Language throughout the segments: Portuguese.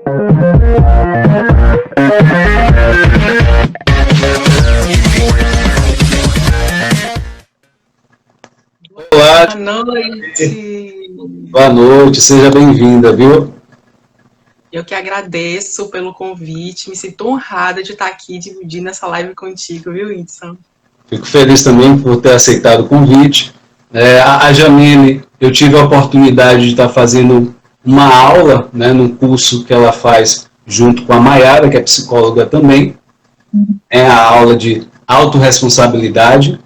Olá, Boa noite. boa noite, seja bem-vinda, viu? Eu que agradeço pelo convite. Me sinto honrada de estar aqui dividindo essa live contigo, viu, Whindersson? Fico feliz também por ter aceitado o convite. A Jamile, eu tive a oportunidade de estar fazendo uma aula, né, num curso que ela faz junto com a Mayara, que é psicóloga também. É a aula de autorresponsabilidade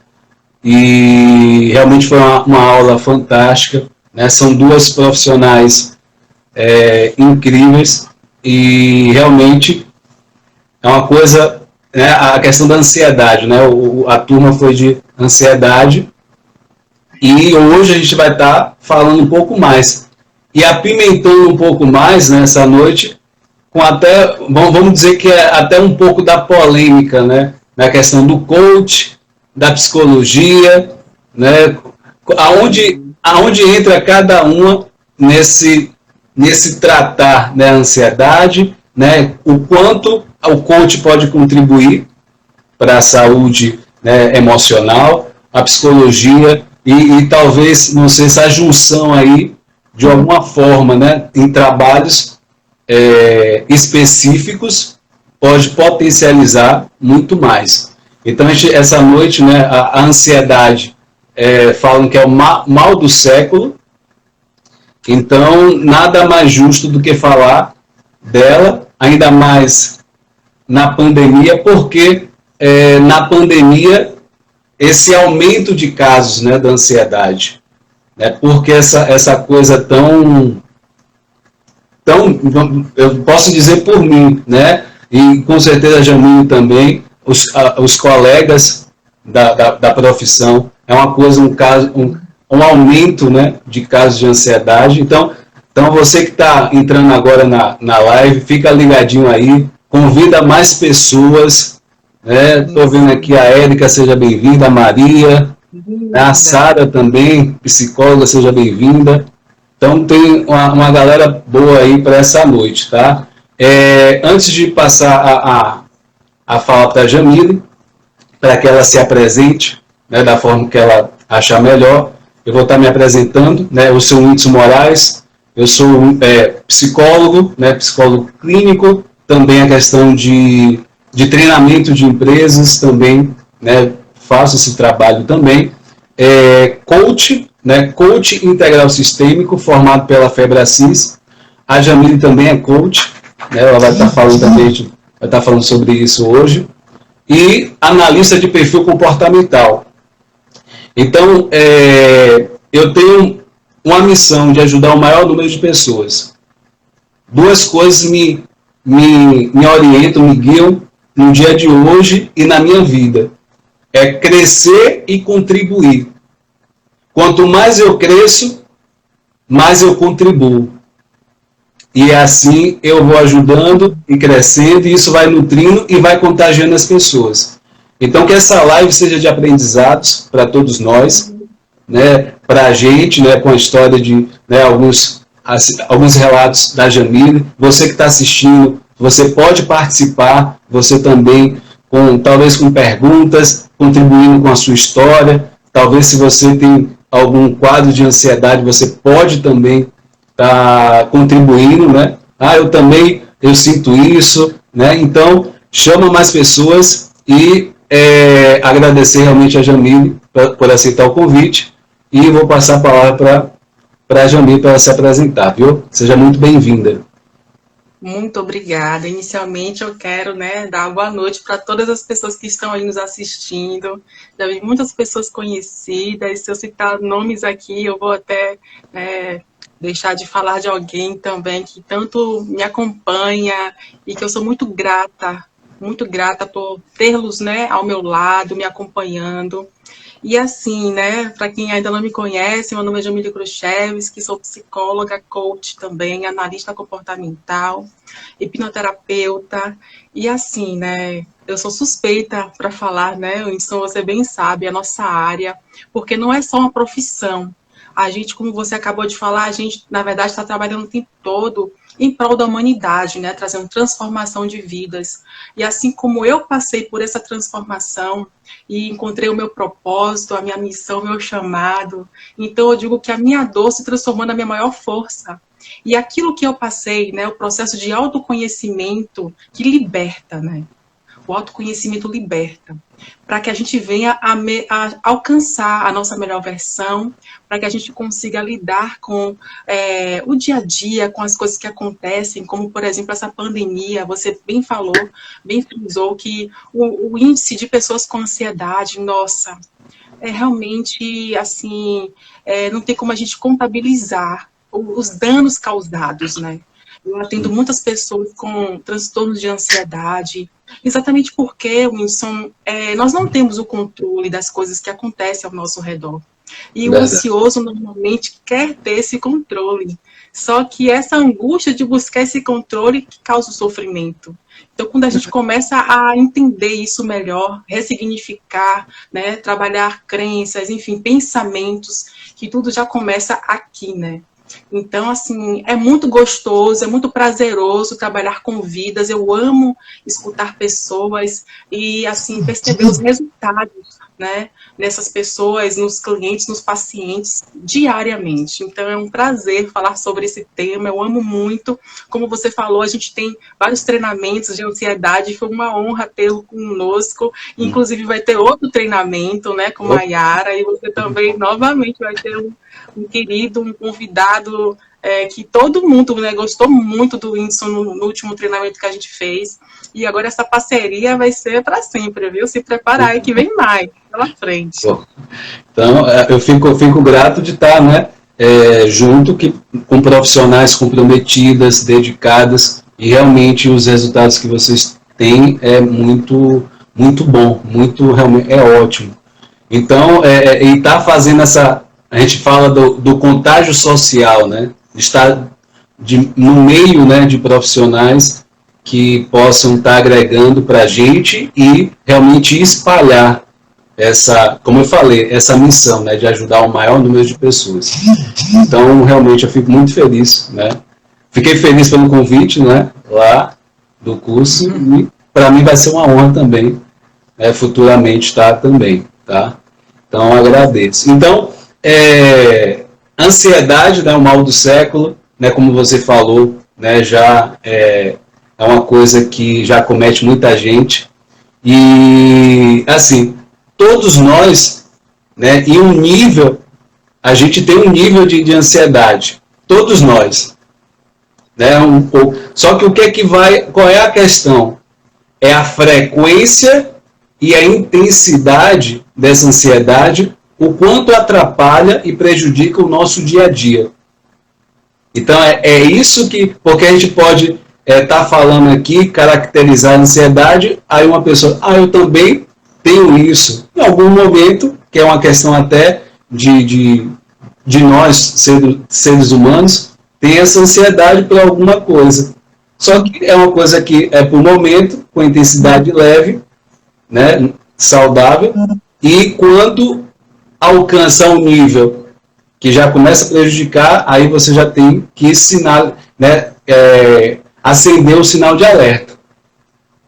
e realmente foi uma aula fantástica. Né? São duas profissionais incríveis e realmente é uma coisa, né, a questão da ansiedade, né? A turma foi de ansiedade e hoje a gente vai estar falando um pouco mais e apimentando um pouco mais nessa noite com até, vamos dizer que é até um pouco da polêmica, né? Na questão do coach, da psicologia, né? Aonde entra cada uma nesse tratar, né, a ansiedade, né? O quanto o coach pode contribuir para a saúde, né, emocional, a psicologia e talvez, não sei se a junção aí, de alguma forma, né, em trabalhos específicos, pode potencializar muito mais. Então, essa noite, né, a ansiedade, falam que é o mal do século, então nada mais justo do que falar dela, ainda mais na pandemia, porque na pandemia esse aumento de casos, né, da ansiedade, né, porque essa coisa tão, eu posso dizer por mim, né, e com certeza a Jamile também, os colegas da profissão, é uma coisa, um aumento, né, de casos de ansiedade. Então você que está entrando agora na live, fica ligadinho aí, convida mais pessoas, né? Estou vendo aqui a Érica, seja bem-vinda, a Maria, a Linda. Sara também, psicóloga, seja bem-vinda. Então tem uma galera boa aí para essa noite, tá? Antes de passar a fala para a Jamile, para que ela se apresente, né, da forma que ela achar melhor, eu vou estar me apresentando, né? Eu sou o Whindersson Moraes, eu sou psicólogo, né, psicólogo clínico, também a questão de treinamento de empresas também, né, faço esse trabalho também. Coach, né, coach integral sistêmico, formado pela Febracis. A Jamile também é coach, né, ela vai estar falando também, vai estar falando sobre isso hoje. E analista de perfil comportamental. Então, eu tenho uma missão de ajudar o maior número de pessoas. Duas coisas me orientam, me guiam no dia de hoje e na minha vida. É crescer e contribuir. Quanto mais eu cresço, mais eu contribuo. E assim eu vou ajudando e crescendo, e isso vai nutrindo e vai contagiando as pessoas. Então, que essa live seja de aprendizados para todos nós, né, para a gente, né, com a história de, né, alguns relatos da Jamile. Você que está assistindo, você pode participar, você também, talvez com perguntas, contribuindo com a sua história. Talvez se você tem algum quadro de ansiedade, você pode também estar contribuindo, né? Eu sinto isso, né? Então, chama mais pessoas e agradecer realmente a Jamile por aceitar o convite e vou passar a palavra para a Jamile para ela se apresentar, viu? Seja muito bem-vinda. Muito obrigada. Inicialmente eu quero, né, dar boa noite para todas as pessoas que estão aí nos assistindo. Já vi muitas pessoas conhecidas. Se eu citar nomes aqui, eu vou até deixar de falar de alguém também que tanto me acompanha e que eu sou muito grata por tê-los, né, ao meu lado, me acompanhando. E assim, né, para quem ainda não me conhece, meu nome é Jamile Khrushchevski, sou psicóloga, coach também, analista comportamental, hipnoterapeuta. E assim, né, eu sou suspeita para falar, né, Winston, você bem sabe, a nossa área, porque não é só uma profissão. A gente, como você acabou de falar, a gente, na verdade, está trabalhando o tempo todo em prol da humanidade, né? Trazendo transformação de vidas. E assim como eu passei por essa transformação e encontrei o meu propósito, a minha missão, o meu chamado, então eu digo que a minha dor se transformou na minha maior força. E aquilo que eu passei, né, o processo de autoconhecimento que liberta, né? O autoconhecimento liberta, para que a gente venha a alcançar a nossa melhor versão, para que a gente consiga lidar com o dia a dia, com as coisas que acontecem, como, por exemplo, essa pandemia. Você bem falou, bem frisou que o índice de pessoas com ansiedade, nossa, é realmente, assim, não tem como a gente contabilizar os danos causados, né? Eu atendo muitas pessoas com transtornos de ansiedade, exatamente porque, Wilson, nós não temos o controle das coisas que acontecem ao nosso redor. E o ansioso normalmente quer ter esse controle. Só que essa angústia de buscar esse controle que causa o sofrimento. Então, quando a gente começa a entender isso melhor, ressignificar, né, trabalhar crenças, enfim, pensamentos, que tudo já começa aqui, né? Então, assim, é muito gostoso, é muito prazeroso trabalhar com vidas. Eu amo escutar pessoas e, assim, perceber os resultados, né, nessas pessoas, nos clientes, nos pacientes, diariamente. Então, é um prazer falar sobre esse tema. Eu amo muito. Como você falou, a gente tem vários treinamentos de ansiedade. Foi uma honra tê-lo conosco. Inclusive, vai ter outro treinamento, né, com a Yara. E você também, novamente, vai ter um querido, um convidado que todo mundo, né, gostou muito do Whindersson no último treinamento que a gente fez. E agora essa parceria vai ser para sempre, viu? Se preparar aí que vem mais pela frente. Então, eu fico grato de estar, né, junto com profissionais comprometidas, dedicadas, e realmente os resultados que vocês têm é muito, muito bom, muito, realmente, é ótimo. Então, e está fazendo essa... A gente fala do contágio social, né? Estar no meio, né, de profissionais que possam estar agregando para a gente e realmente espalhar essa, como eu falei, essa missão, né, de ajudar o maior número de pessoas. Então, realmente, eu fico muito feliz, né? Fiquei feliz pelo convite, né, lá do curso, e para mim vai ser uma honra também, futuramente estar também, tá? Então, agradeço. Então, ansiedade, né, o mal do século, né, como você falou, né, já é uma coisa que já acomete muita gente. E, assim, todos nós, né, em um nível, a gente tem um nível de ansiedade. Todos nós. Né, um pouco. Só que o que é que vai... Qual é a questão? É a frequência e a intensidade dessa ansiedade, o quanto atrapalha e prejudica o nosso dia a dia. Então, é isso que... Porque a gente pode estar falando aqui, caracterizar a ansiedade, aí uma pessoa, eu também tenho isso. Em algum momento, que é uma questão até de nós, seres humanos, tem essa ansiedade por alguma coisa. Só que é uma coisa que é por momento, com intensidade leve, né, saudável, e quando alcança um nível que já começa a prejudicar, aí você já tem que né, acender o sinal de alerta,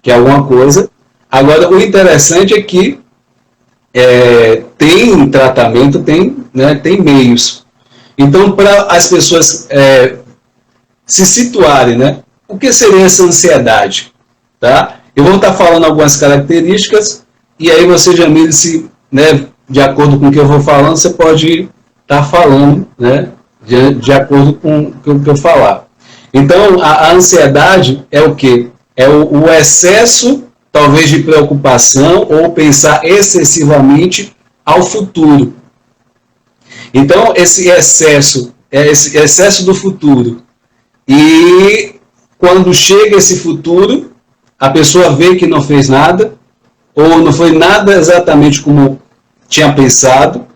que é alguma coisa. Agora, o interessante é que tem tratamento, tem meios. Então, para as pessoas se situarem, né, o que seria essa ansiedade? Tá? Eu vou estar falando algumas características, e aí você, Jamile, né, de acordo com o que eu vou falando, você pode estar falando, né, de acordo com o que eu falar. Então, a ansiedade é o quê? É o excesso, talvez, de preocupação ou pensar excessivamente ao futuro. Então, esse excesso do futuro. E quando chega esse futuro, a pessoa vê que não fez nada, ou não foi nada exatamente como tinha pensado,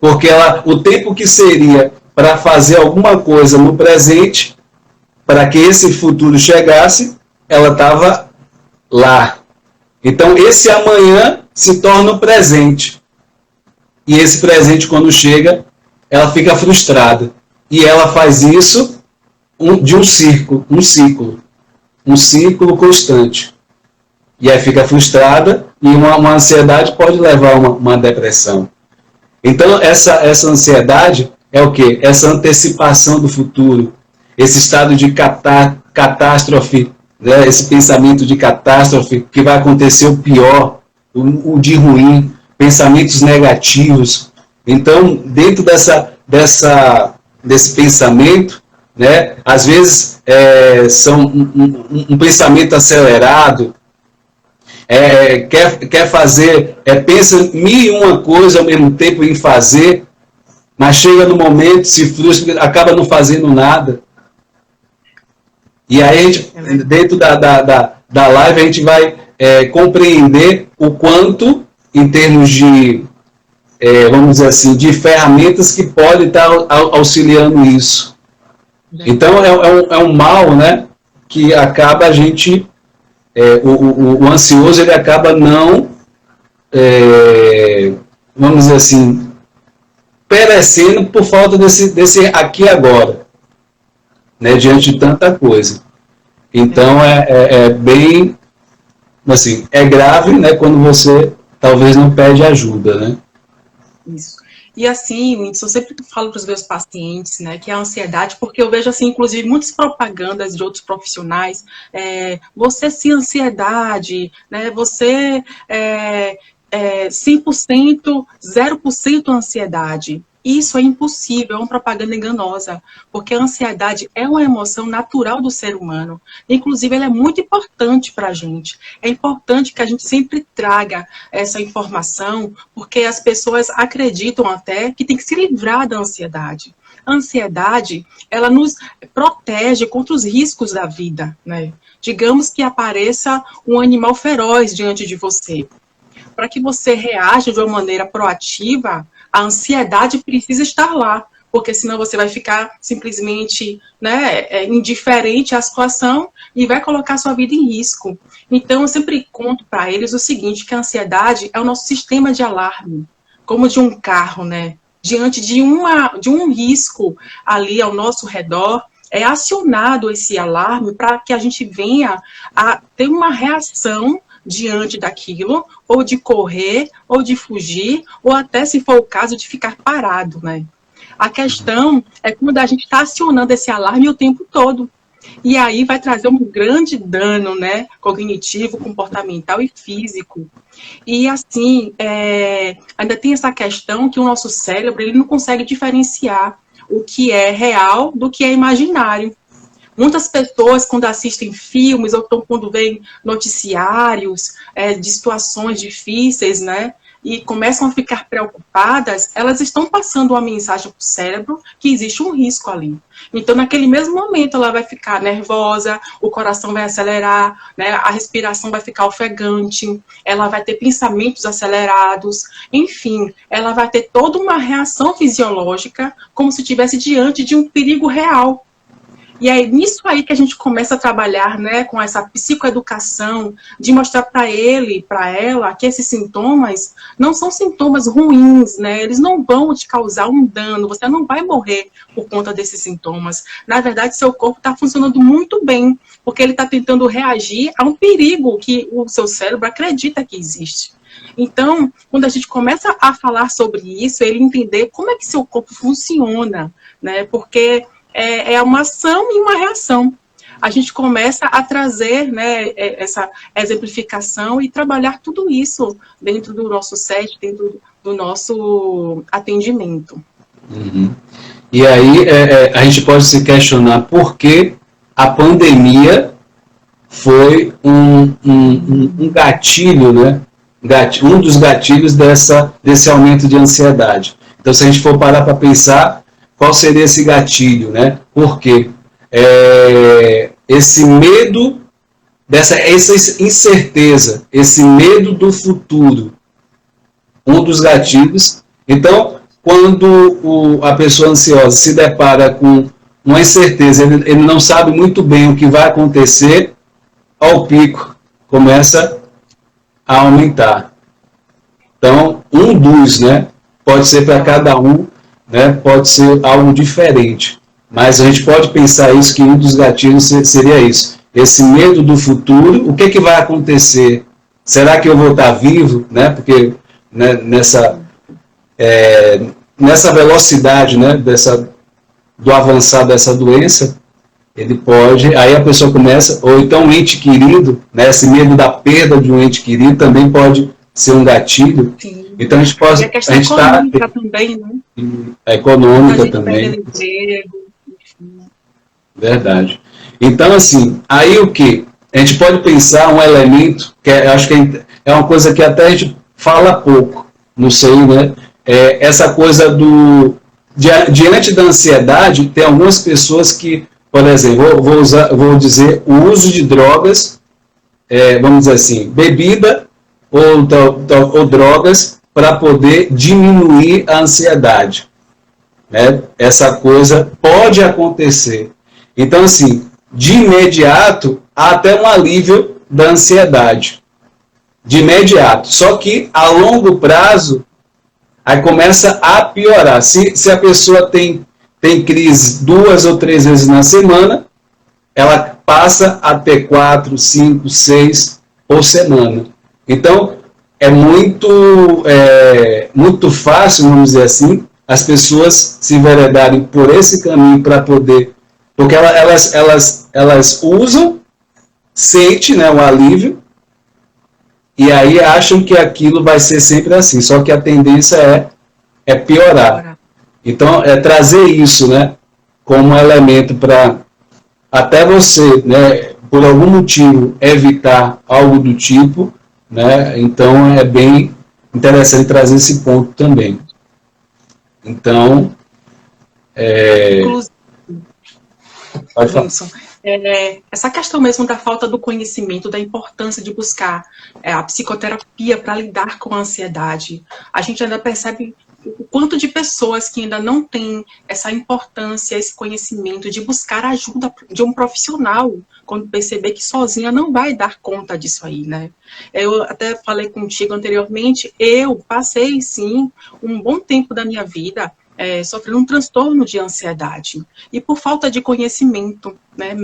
porque o tempo que seria para fazer alguma coisa no presente, para que esse futuro chegasse, ela estava lá. Então, esse amanhã se torna o presente. E esse presente, quando chega, ela fica frustrada. E ela faz isso de um ciclo constante. E aí fica frustrada e uma ansiedade pode levar a uma depressão. Então, essa ansiedade é o quê? Essa antecipação do futuro, esse estado de catástrofe, né? Esse pensamento de catástrofe, que vai acontecer o pior, o de ruim, pensamentos negativos. Então, dentro desse pensamento, né, às vezes são um pensamento acelerado, quer fazer, pensa mil e uma coisa ao mesmo tempo em fazer, mas chega no momento, se frustra, acaba não fazendo nada. E aí, a gente, dentro da live, a gente vai compreender o quanto, em termos de, vamos dizer assim, de ferramentas que podem estar auxiliando isso. Então, é um mal, né, que acaba a gente... o ansioso, ele acaba não, vamos dizer assim, perecendo por falta desse aqui e agora, né, diante de tanta coisa. Então, bem, assim, é grave, né, quando você talvez não pede ajuda, né? Isso. E assim, Whindersson, eu sempre falo para os meus pacientes, né, que é a ansiedade, porque eu vejo, assim, inclusive, muitas propagandas de outros profissionais, você sem ansiedade, né, você 100%, 0% ansiedade. Isso é impossível, é uma propaganda enganosa, porque a ansiedade é uma emoção natural do ser humano. Inclusive, ela é muito importante para a gente. É importante que a gente sempre traga essa informação, porque as pessoas acreditam até que tem que se livrar da ansiedade. A ansiedade, ela nos protege contra os riscos da vida, né? Digamos que apareça um animal feroz diante de você. Para que você reaja de uma maneira proativa, a ansiedade precisa estar lá, porque senão você vai ficar simplesmente, né, indiferente à situação e vai colocar sua vida em risco. Então, eu sempre conto para eles o seguinte, que a ansiedade é o nosso sistema de alarme, como de um carro, né? Diante de um risco ali ao nosso redor, é acionado esse alarme para que a gente venha a ter uma reação diante daquilo, ou de correr, ou de fugir, ou até, se for o caso, de ficar parado, né? A questão é quando a gente está acionando esse alarme o tempo todo. E aí vai trazer um grande dano, né? Cognitivo, comportamental e físico. E assim, ainda tem essa questão que o nosso cérebro ele não consegue diferenciar o que é real do que é imaginário. Muitas pessoas, quando assistem filmes ou quando veem noticiários de situações difíceis, né, e começam a ficar preocupadas, elas estão passando uma mensagem para o cérebro que existe um risco ali. Então, naquele mesmo momento, ela vai ficar nervosa, o coração vai acelerar, né, a respiração vai ficar ofegante, ela vai ter pensamentos acelerados, enfim, ela vai ter toda uma reação fisiológica como se estivesse diante de um perigo real. E é nisso aí que a gente começa a trabalhar, né, com essa psicoeducação, de mostrar para ele, para ela, que esses sintomas não são sintomas ruins, né, eles não vão te causar um dano, você não vai morrer por conta desses sintomas. Na verdade, seu corpo está funcionando muito bem, porque ele está tentando reagir a um perigo que o seu cérebro acredita que existe. Então, quando a gente começa a falar sobre isso, ele entender como é que seu corpo funciona, né, porque... é uma ação e uma reação. A gente começa a trazer, né, essa exemplificação e trabalhar tudo isso dentro do nosso set, dentro do nosso atendimento. Uhum. E aí a gente pode se questionar por que a pandemia foi um gatilho, né? Um dos gatilhos desse aumento de ansiedade. Então, se a gente for parar para pensar, qual seria esse gatilho, né? Porque esse medo, essa incerteza, esse medo do futuro, um dos gatilhos. Então, quando a pessoa ansiosa se depara com uma incerteza, ele não sabe muito bem o que vai acontecer, ao pico começa a aumentar. Então, né? Pode ser para cada um, né, pode ser algo diferente. Mas a gente pode pensar isso, que um dos gatilhos seria isso. Esse medo do futuro, o que vai acontecer? Será que eu vou estar vivo? Né? Porque, né, nessa velocidade, né, do avançar dessa doença, ele pode, aí a pessoa começa, ou então um ente querido, né, esse medo da perda de um ente querido também pode ser um gatilho. Sim. Então a gente pode... E a questão econômica também, né? A econômica também. Verdade. Então, assim, aí o que? A gente pode pensar um elemento, que eu acho que é uma coisa que até a gente fala pouco, não sei, né? Essa coisa diante da ansiedade, tem algumas pessoas que, por exemplo, vou dizer, o uso de drogas, vamos dizer assim, bebida ou drogas para poder diminuir a ansiedade. Né? Essa coisa pode acontecer. Então, assim, de imediato, há até um alívio da ansiedade. De imediato. Só que, a longo prazo, aí começa a piorar. Se a pessoa tem crise 2 ou 3 vezes na semana, ela passa a ter 4, 5, 6 por semana. Então, é muito fácil, vamos dizer assim, as pessoas se enveredarem por esse caminho para poder... Porque elas usam, sentem, né, o alívio, e aí acham que aquilo vai ser sempre assim. Só que a tendência é piorar. Então, trazer isso, né, como elemento para até você, né, por algum motivo, evitar algo do tipo, né, então é bem interessante trazer esse ponto também. Então, pode falar. Essa questão mesmo da falta do conhecimento, da importância de buscar a psicoterapia para lidar com a ansiedade. A gente ainda percebe o quanto de pessoas que ainda não têm essa importância, esse conhecimento de buscar a ajuda de um profissional, quando perceber que sozinha não vai dar conta disso aí, né? Eu até falei contigo anteriormente, eu passei, sim, um bom tempo da minha vida sofrendo um transtorno de ansiedade. E por falta de conhecimento, né,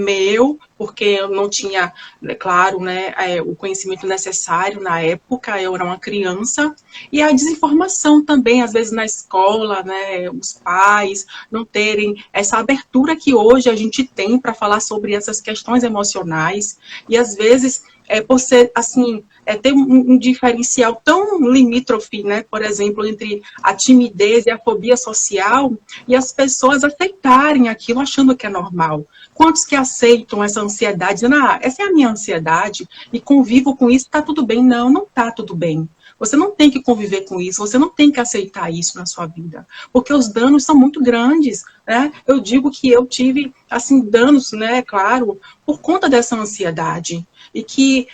porque eu não tinha, claro, né, o conhecimento necessário na época, eu era uma criança, e a desinformação também, às vezes na escola, né, os pais não terem essa abertura que hoje a gente tem para falar sobre essas questões emocionais, e às vezes por ser, assim, ter um diferencial tão limítrofe, né, por exemplo, entre a timidez e a fobia social, e as pessoas aceitarem aquilo achando que é normal. Quantos que aceitam essa ansiedade, dizendo, essa é a minha ansiedade, e convivo com isso, está tudo bem? Não, não está tudo bem. Você não tem que conviver com isso, você não tem que aceitar isso na sua vida, porque os danos são muito grandes, né? Eu digo que eu tive, assim, danos, né, claro, por conta dessa ansiedade, e que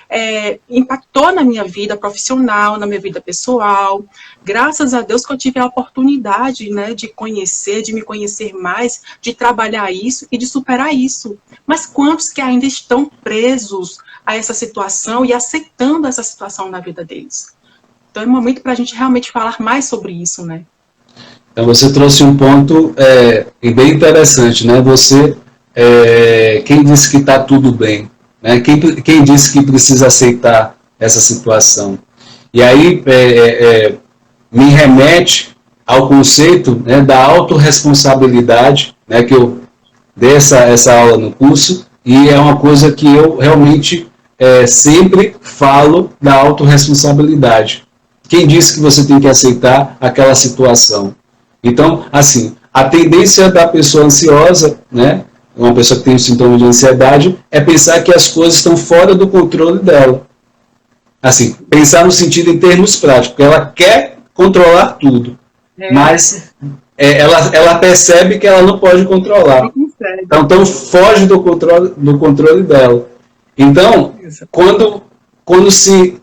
impactou na minha vida profissional, na minha vida pessoal. Graças a Deus que eu tive a oportunidade, né, de me conhecer mais, de trabalhar isso e de superar isso. Mas quantos que ainda estão presos a essa situação e aceitando essa situação na vida deles? Então é um momento para a gente realmente falar mais sobre isso, né? Então você trouxe um ponto bem interessante, né? Quem disse que está tudo bem? Né? Quem disse que precisa aceitar essa situação? E aí me remete ao conceito, né, da autorresponsabilidade, né, que eu dei essa aula no curso, e é uma coisa que eu realmente sempre falo da autorresponsabilidade. Quem disse que você tem que aceitar aquela situação? Então, assim, a tendência da pessoa ansiosa, né, uma pessoa que tem um sintoma de ansiedade, é pensar que as coisas estão fora do controle dela. Assim, pensar no sentido em termos práticos, porque ela quer controlar tudo, mas ela percebe que ela não pode controlar. Então foge do controle dela. Então, quando se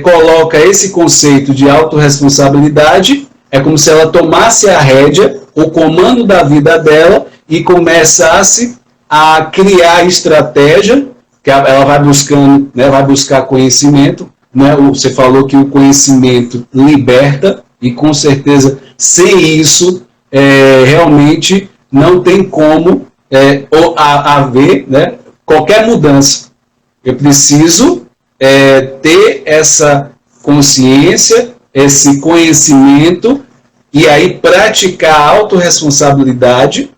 coloca esse conceito de autorresponsabilidade, é como se ela tomasse a rédea, o comando da vida dela, e começasse a criar estratégia, que ela vai buscando, né, vai buscar conhecimento, né? Você falou que o conhecimento liberta, e com certeza, sem isso, realmente não tem como haver, né, qualquer mudança. Eu preciso ter essa consciência, esse conhecimento, e aí praticar a autorresponsabilidade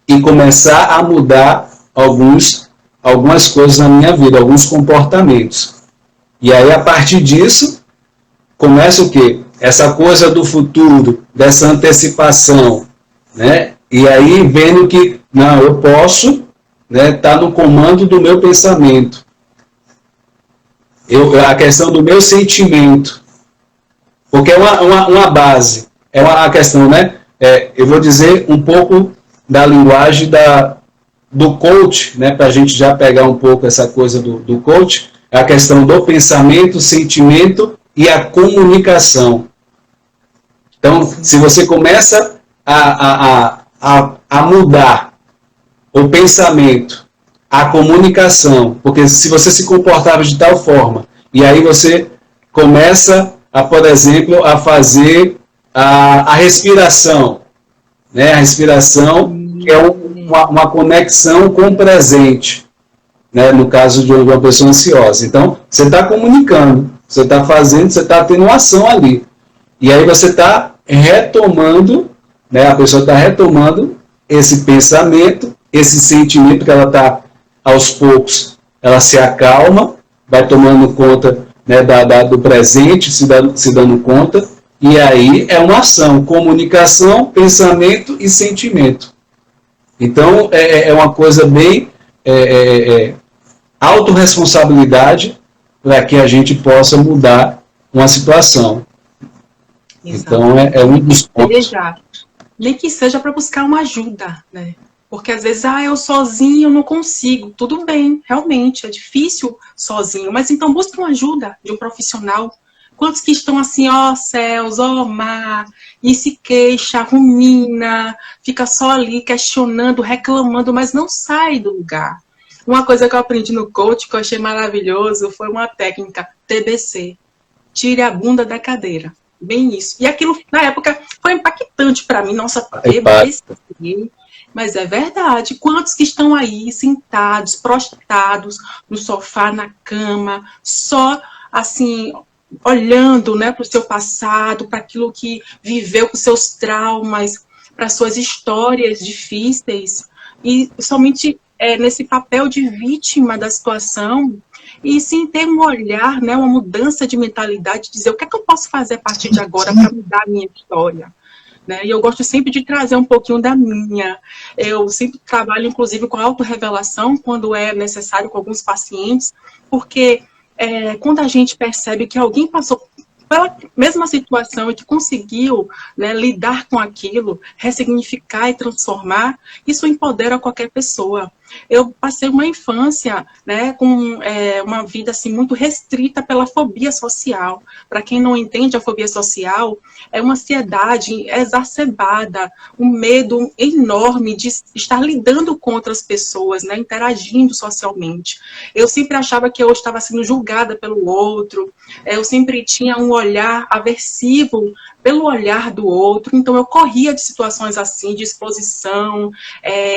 e começar a mudar algumas coisas na minha vida, alguns comportamentos. E aí, a partir disso, começa o quê? Essa coisa do futuro, dessa antecipação, né? E aí, vendo que, não, eu posso, né, tá no comando do meu pensamento. A questão do meu sentimento. Porque é uma base. É uma questão, né? Eu vou dizer um pouco da linguagem do coach, né? Para a gente já pegar um pouco essa coisa do coach. É a questão do pensamento, sentimento e a comunicação. Então, se você começa a mudar o pensamento, a comunicação, porque se você se comportava de tal forma, e aí você começa por exemplo, a fazer a respiração, né? A respiração que é uma conexão com o presente, né? No caso de uma pessoa ansiosa. Então, você está comunicando, você está fazendo, você está tendo uma ação ali. E aí você está retomando, né? A pessoa está retomando esse pensamento, esse sentimento que ela está, aos poucos, ela se acalma, vai tomando conta, né, do presente, se dando conta, e aí é uma ação, comunicação, pensamento e sentimento. Então, é uma coisa bem autorresponsabilidade para que a gente possa mudar uma situação. Exato. Então, é um dos pontos. Nem que seja para buscar uma ajuda, né? Porque às vezes, eu sozinho não consigo. Tudo bem, realmente, é difícil sozinho. Mas então busque uma ajuda de um profissional. Quantos que estão assim, ó céus, ó mar, e se queixa, rumina, fica só ali questionando, reclamando, mas não sai do lugar. Uma coisa que eu aprendi no coach, que eu achei maravilhoso, foi uma técnica TBC. Tire a bunda da cadeira. Bem isso. E aquilo, na época, foi impactante para mim. Nossa, TBC... Mas é verdade. Quantos que estão aí sentados, prostrados no sofá, na cama, só assim, olhando, né, para o seu passado, para aquilo que viveu, com seus traumas, para suas histórias difíceis, e somente nesse papel de vítima da situação, e sim ter um olhar, né, uma mudança de mentalidade, dizer o que é que eu posso fazer a partir de agora para mudar a minha história. Né? E eu gosto sempre de trazer um pouquinho da minha. Eu sempre trabalho, inclusive, com autorrevelação, quando é necessário, com alguns pacientes, porque quando a gente percebe que alguém passou pela mesma situação e que conseguiu, né, lidar com aquilo, ressignificar e transformar, isso empodera qualquer pessoa. Eu passei uma infância, né, com uma vida assim, muito restrita pela fobia social. Para quem não entende, a fobia social é uma ansiedade exacerbada, um medo enorme de estar lidando com outras pessoas, né, interagindo socialmente. Eu sempre achava que eu estava sendo julgada pelo outro, eu sempre tinha um olhar aversivo pelo olhar do outro, então eu corria de situações assim, de exposição,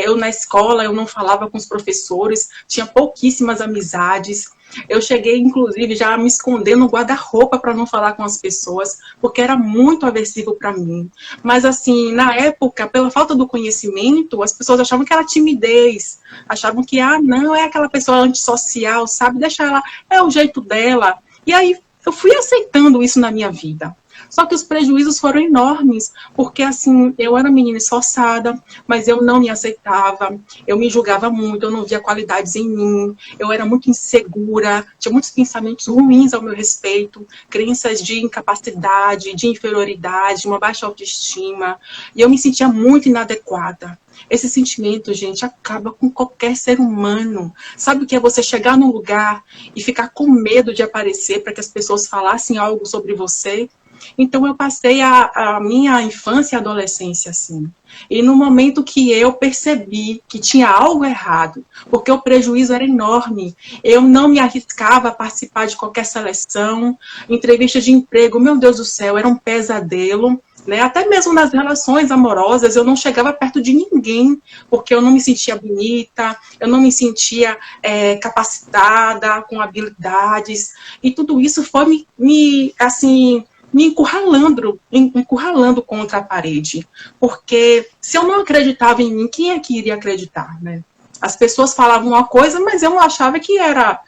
eu na escola eu não falava com os professores, tinha pouquíssimas amizades, eu cheguei inclusive já a me esconder no guarda-roupa para não falar com as pessoas, porque era muito aversivo para mim, mas assim, na época, pela falta do conhecimento, as pessoas achavam que era timidez, achavam que, não, é aquela pessoa antissocial, sabe, deixa ela, é o jeito dela, e aí eu fui aceitando isso na minha vida. Só que os prejuízos foram enormes, porque assim, eu era menina esforçada, mas eu não me aceitava, eu me julgava muito, eu não via qualidades em mim, eu era muito insegura, tinha muitos pensamentos ruins ao meu respeito, crenças de incapacidade, de inferioridade, uma baixa autoestima, e eu me sentia muito inadequada. Esse sentimento, gente, acaba com qualquer ser humano. Sabe o que é você chegar num lugar e ficar com medo de aparecer para que as pessoas falassem algo sobre você? Então eu passei a minha infância e adolescência assim. E no momento que eu percebi que tinha algo errado, porque o prejuízo era enorme, eu não me arriscava a participar de qualquer seleção, entrevista de emprego, meu Deus do céu, era um pesadelo. né? Até mesmo nas relações amorosas, eu não chegava perto de ninguém, porque eu não me sentia bonita, eu não me sentia capacitada, com habilidades, e tudo isso foi me encurralando contra a parede, porque se eu não acreditava em mim, quem é que iria acreditar, né? As pessoas falavam uma coisa, mas eu não achava que era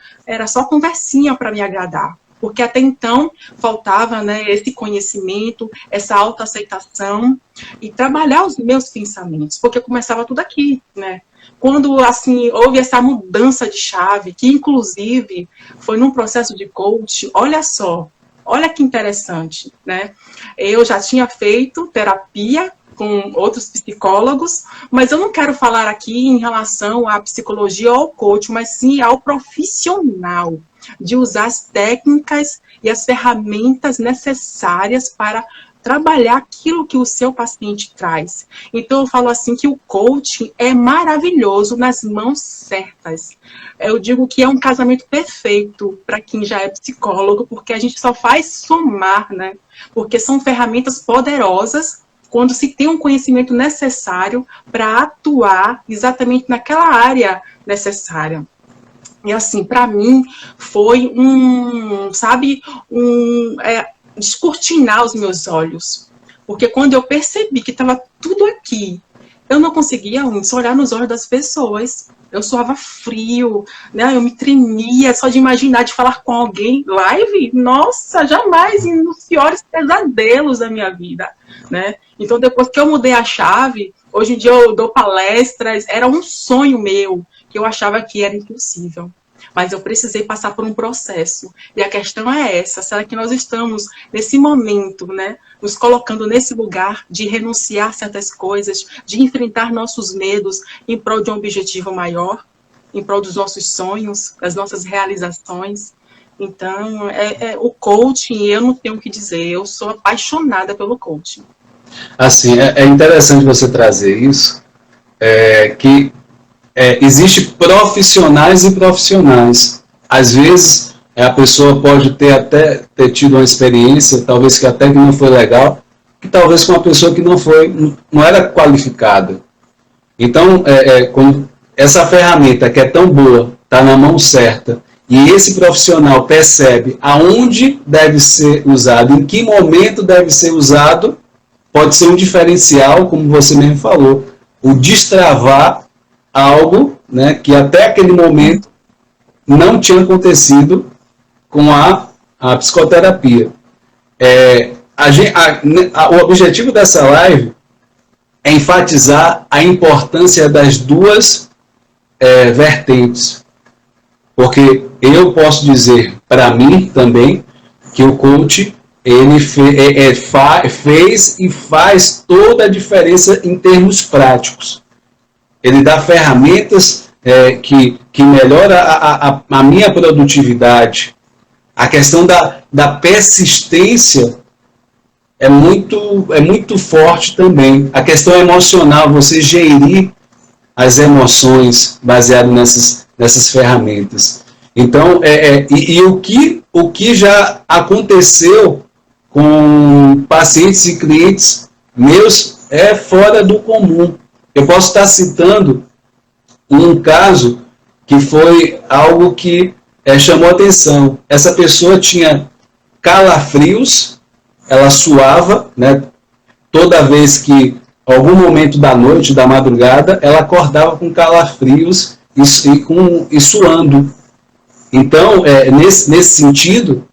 só conversinha para me agradar. Porque até então faltava, né, esse conhecimento, essa autoaceitação e trabalhar os meus pensamentos, porque começava tudo aqui, né? Quando, assim, houve essa mudança de chave, que inclusive foi num processo de coaching, olha só, olha que interessante, né? Eu já tinha feito terapia com outros psicólogos, mas eu não quero falar aqui em relação à psicologia ou ao coach, mas sim ao profissional, de usar as técnicas e as ferramentas necessárias para trabalhar aquilo que o seu paciente traz. Então, eu falo assim que o coaching é maravilhoso nas mãos certas. Eu digo que é um casamento perfeito para quem já é psicólogo, porque a gente só faz somar, né? Porque são ferramentas poderosas quando se tem um conhecimento necessário para atuar exatamente naquela área necessária. E assim, para mim, foi descortinar os meus olhos. Porque quando eu percebi que estava tudo aqui, eu não conseguia só olhar nos olhos das pessoas. Eu suava frio, né? Eu me tremia só de imaginar de falar com alguém live. Nossa, jamais, nos piores pesadelos da minha vida, né? Então, depois que eu mudei a chave, hoje em dia eu dou palestras, era um sonho meu, que eu achava que era impossível. Mas eu precisei passar por um processo. E a questão é essa, será que nós estamos, nesse momento, né, nos colocando nesse lugar de renunciar a certas coisas, de enfrentar nossos medos em prol de um objetivo maior, em prol dos nossos sonhos, das nossas realizações? Então, o coaching, eu não tenho o que dizer, eu sou apaixonada pelo coaching. Assim, é interessante você trazer isso, que existe profissionais e profissionais. Às vezes, a pessoa pode até ter tido uma experiência, talvez que até que não foi legal, que talvez com uma pessoa que não era qualificada. Então, quando essa ferramenta que é tão boa, está na mão certa, e esse profissional percebe aonde deve ser usado, em que momento deve ser usado, pode ser um diferencial, como você mesmo falou, o destravar algo, né, que até aquele momento não tinha acontecido com a psicoterapia. O objetivo dessa live é enfatizar a importância das duas vertentes. Porque eu posso dizer, para mim também, que o coach ele fez e faz toda a diferença em termos práticos. Ele dá ferramentas que melhoram a minha produtividade. A questão da persistência é muito forte também. A questão emocional, você gerir as emoções baseado nessas ferramentas. Então, o que já aconteceu com pacientes e clientes meus é fora do comum. Eu posso estar citando um caso que foi algo que chamou atenção. Essa pessoa tinha calafrios, ela suava, né? Toda vez que, algum momento da noite, da madrugada, ela acordava com calafrios e suando. Então, nesse sentido,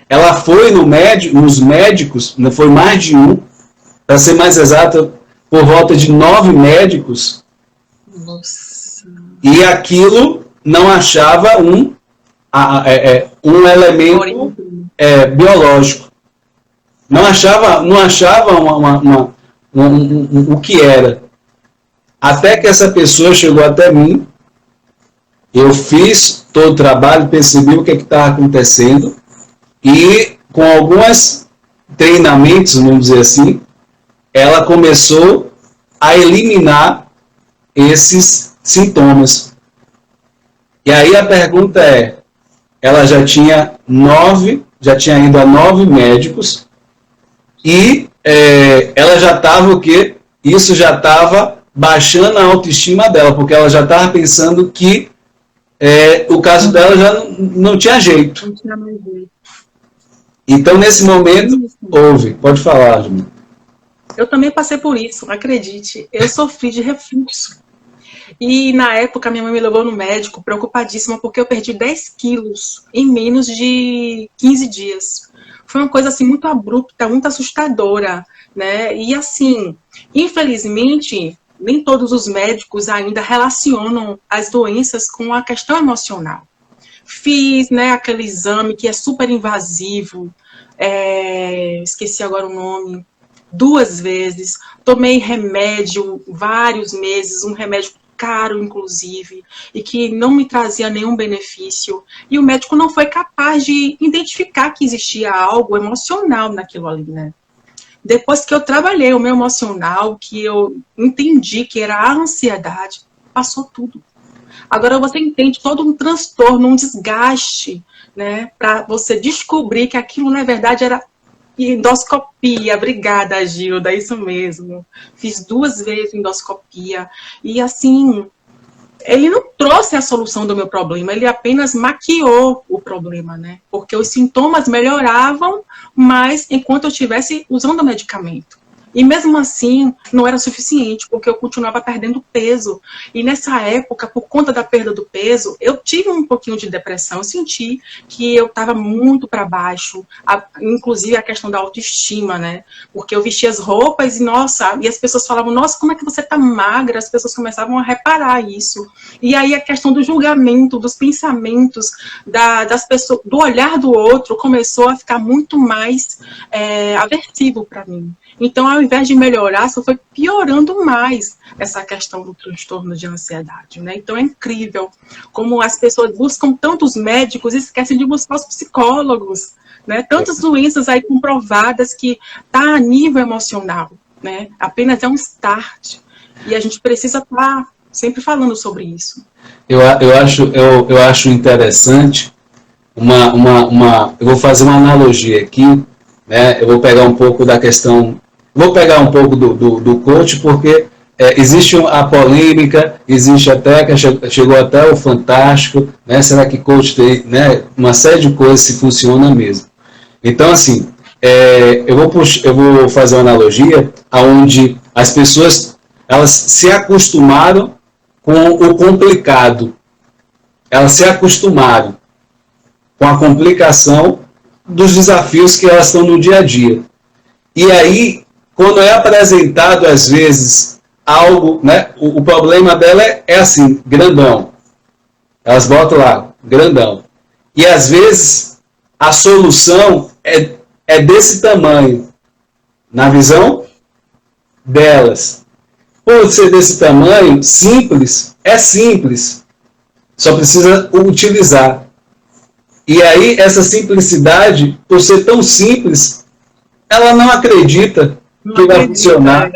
ela foi nos médicos, foi mais de um, para ser mais exata, por volta de 9 médicos. Nossa. E aquilo não achava um elemento biológico. Não achava o que era. Até que essa pessoa chegou até mim, eu fiz todo o trabalho, percebi o que estava acontecendo, e com alguns treinamentos, vamos dizer assim, ela começou a eliminar esses sintomas. E aí a pergunta ela já tinha ido a 9 médicos, e ela já estava o quê? Isso já estava baixando a autoestima dela, porque ela já estava pensando que o caso dela já não tinha jeito. Não tinha mais jeito. Então, nesse momento, houve. Pode falar, Júlia. Eu também passei por isso, acredite. Eu sofri de refluxo. E na época minha mãe me levou no médico preocupadíssima porque eu perdi 10 quilos em menos de 15 dias. Foi uma coisa assim muito abrupta, muito assustadora, né? E assim, infelizmente, nem todos os médicos ainda relacionam as doenças com a questão emocional. Fiz, né, aquele exame que é super invasivo, esqueci agora o nome, 2 vezes, tomei remédio vários meses, um remédio caro, inclusive, e que não me trazia nenhum benefício, e o médico não foi capaz de identificar que existia algo emocional naquilo ali, né? Depois que eu trabalhei o meu emocional, que eu entendi que era a ansiedade, passou tudo. Agora você entende todo um transtorno, um desgaste, né, para você descobrir que aquilo, na verdade, era endoscopia. Obrigada, Gilda, é isso mesmo. Fiz 2 vezes endoscopia. E, assim, ele não trouxe a solução do meu problema, ele apenas maquiou o problema, né? Porque os sintomas melhoravam, mas enquanto eu estivesse usando o medicamento. E mesmo assim, não era suficiente, porque eu continuava perdendo peso. E nessa época, por conta da perda do peso, eu tive um pouquinho de depressão. Eu senti que eu estava muito para baixo, inclusive a questão da autoestima, né? Porque eu vestia as roupas e, nossa, e as pessoas falavam, nossa, como é que você tá magra? As pessoas começavam a reparar isso. E aí a questão do julgamento, dos pensamentos, das pessoas, do olhar do outro, começou a ficar muito mais aversivo para mim. Então, ao invés de melhorar, só foi piorando mais essa questão do transtorno de ansiedade, né? Então, é incrível como as pessoas buscam tantos médicos e esquecem de buscar os psicólogos, né? Tantas doenças aí comprovadas que tá a nível emocional, né? Apenas é um start. E a gente precisa estar sempre falando sobre isso. Eu acho interessante eu vou fazer uma analogia aqui, né? Eu vou pegar um pouco da questão, vou pegar um pouco do coach, porque existe a polêmica, existe até, que chegou até o Fantástico, né? Será que coach tem, né? Uma série de coisas se funciona mesmo. Então, assim, eu vou fazer uma analogia onde as pessoas elas se acostumaram com o complicado, elas se acostumaram com a complicação dos desafios que elas estão no dia a dia. E aí, quando é apresentado, às vezes, algo, né, o problema dela é assim, grandão. Elas botam lá, grandão. E, às vezes, a solução é desse tamanho, na visão delas. Por ser desse tamanho, simples, é simples. Só precisa utilizar. E aí, essa simplicidade, por ser tão simples, ela não acredita que vai funcionar,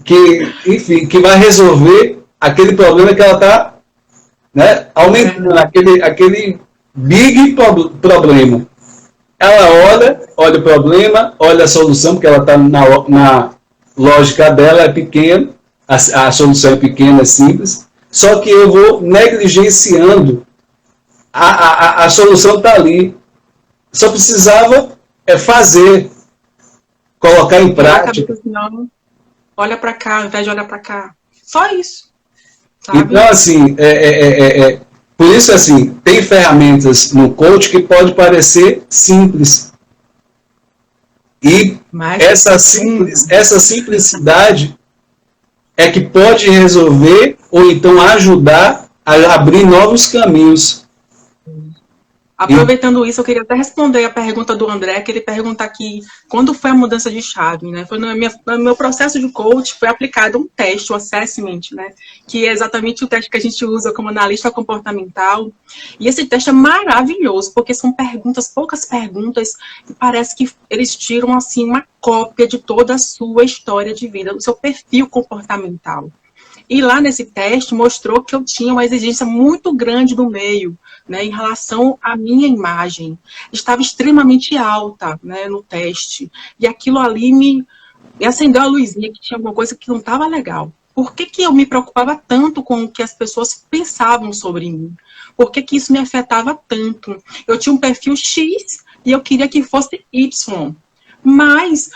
que, enfim, que vai resolver aquele problema que ela está, né, aumentando, aquele big problema. Ela olha o problema, olha a solução, porque ela está na lógica dela, é pequena, a solução é pequena, é simples, só que eu vou negligenciando. A solução está ali. Só precisava fazer, colocar em prática. Olha para cá, ao invés de olhar para cá. Só isso. Sabe? Então, assim, por isso, assim, tem ferramentas no coach que pode parecer simples. E essa simplicidade é que pode resolver ou então ajudar a abrir novos caminhos. Aproveitando isso, eu queria até responder a pergunta do André, que ele pergunta aqui, quando foi a mudança de chave, né? Foi no meu processo de coach, foi aplicado um teste, o assessment, né? Que é exatamente o teste que a gente usa como analista comportamental. E esse teste é maravilhoso, porque são perguntas, poucas perguntas, e parece que eles tiram, assim, uma cópia de toda a sua história de vida, do seu perfil comportamental. E lá nesse teste mostrou que eu tinha uma exigência muito grande do meio, né, em relação à minha imagem. Estava extremamente alta, né, no teste. E aquilo ali me acendeu a luzinha que tinha alguma coisa que não estava legal. Por que eu me preocupava tanto com o que as pessoas pensavam sobre mim? Por que isso me afetava tanto? Eu tinha um perfil X e eu queria que fosse Y. Mas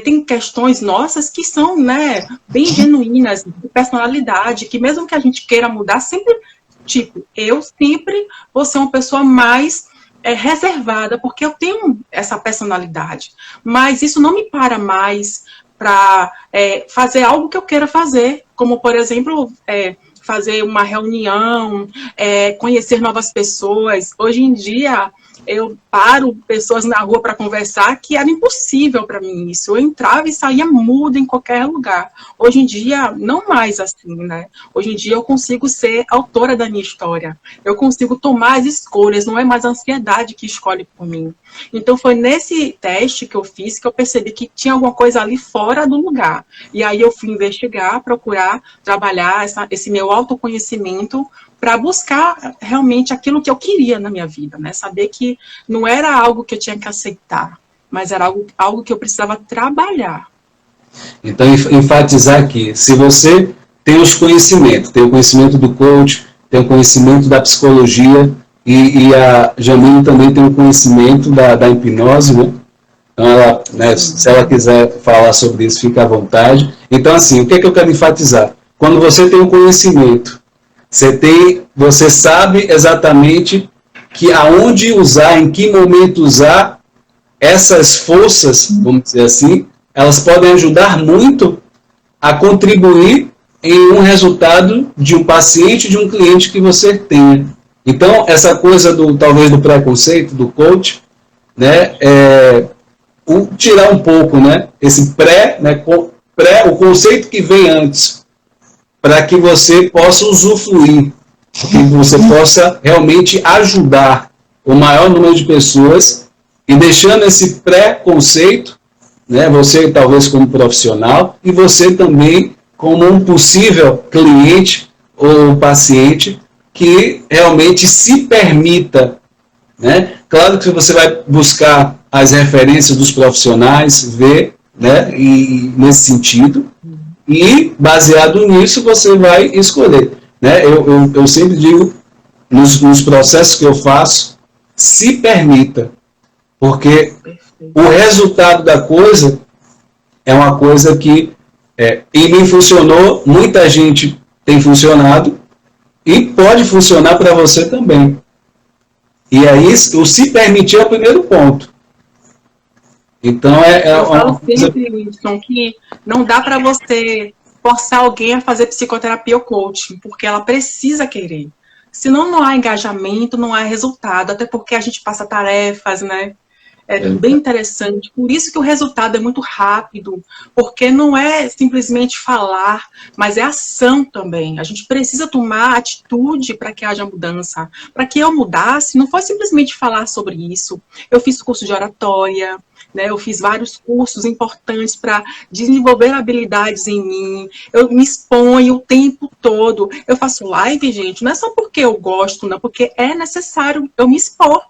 tem questões nossas que são, né, bem genuínas, de personalidade, que mesmo que a gente queira mudar, sempre, tipo, eu sempre vou ser uma pessoa mais reservada, porque eu tenho essa personalidade. Mas isso não me para mais para fazer algo que eu queira fazer, como, por exemplo, fazer uma reunião, conhecer novas pessoas. Hoje em dia, eu paro pessoas na rua para conversar, que era impossível para mim isso. Eu entrava e saía muda em qualquer lugar. Hoje em dia, não mais assim, né? Hoje em dia eu consigo ser autora da minha história. Eu consigo tomar as escolhas, não é mais a ansiedade que escolhe por mim. Então foi nesse teste que eu fiz que eu percebi que tinha alguma coisa ali fora do lugar. E aí eu fui investigar, procurar trabalhar esse meu autoconhecimento para buscar realmente aquilo que eu queria na minha vida, né? Saber que não era algo que eu tinha que aceitar, mas era algo que eu precisava trabalhar. Então, enfatizar aqui, se você tem os conhecimentos, tem o conhecimento do coach, tem o conhecimento da psicologia, e a Jamile também tem o conhecimento da hipnose, né? Então, ela, né, se ela quiser falar sobre isso, fica à vontade. Então, assim, o que eu quero enfatizar? Quando você tem o conhecimento, você sabe exatamente que aonde usar, em que momento usar essas forças, vamos dizer assim, elas podem ajudar muito a contribuir em um resultado de um paciente, de um cliente que você tenha. Então, essa coisa talvez do preconceito, do coach, né, tirar um pouco, né, esse o conceito que vem antes, para que você possa usufruir, que você possa realmente ajudar o maior número de pessoas e deixando esse preconceito, né, você talvez como profissional e você também como um possível cliente ou paciente que realmente se permita, né? Claro que você vai buscar as referências dos profissionais, ver, né, e nesse sentido, e baseado nisso você vai escolher, né? Eu sempre digo, nos processos que eu faço, se permita, porque o resultado da coisa é uma coisa que em mim funcionou, muita gente tem funcionado, e pode funcionar para você também. E aí, o se permitir é o primeiro ponto. Então, eu falo sempre, Wilson, que não dá para você forçar alguém a fazer psicoterapia ou coaching, porque ela precisa querer. Senão não há engajamento, não há resultado, até porque a gente passa tarefas, né? É bem interessante. Por isso que o resultado é muito rápido, porque não é simplesmente falar, mas é ação também. A gente precisa tomar atitude para que haja mudança. Para que eu mudasse, não foi simplesmente falar sobre isso. Eu fiz curso de oratória, né? Eu fiz vários cursos importantes para desenvolver habilidades em mim. Eu me exponho o tempo todo. Eu faço live, gente, não é só porque eu gosto, não, porque é necessário eu me expor.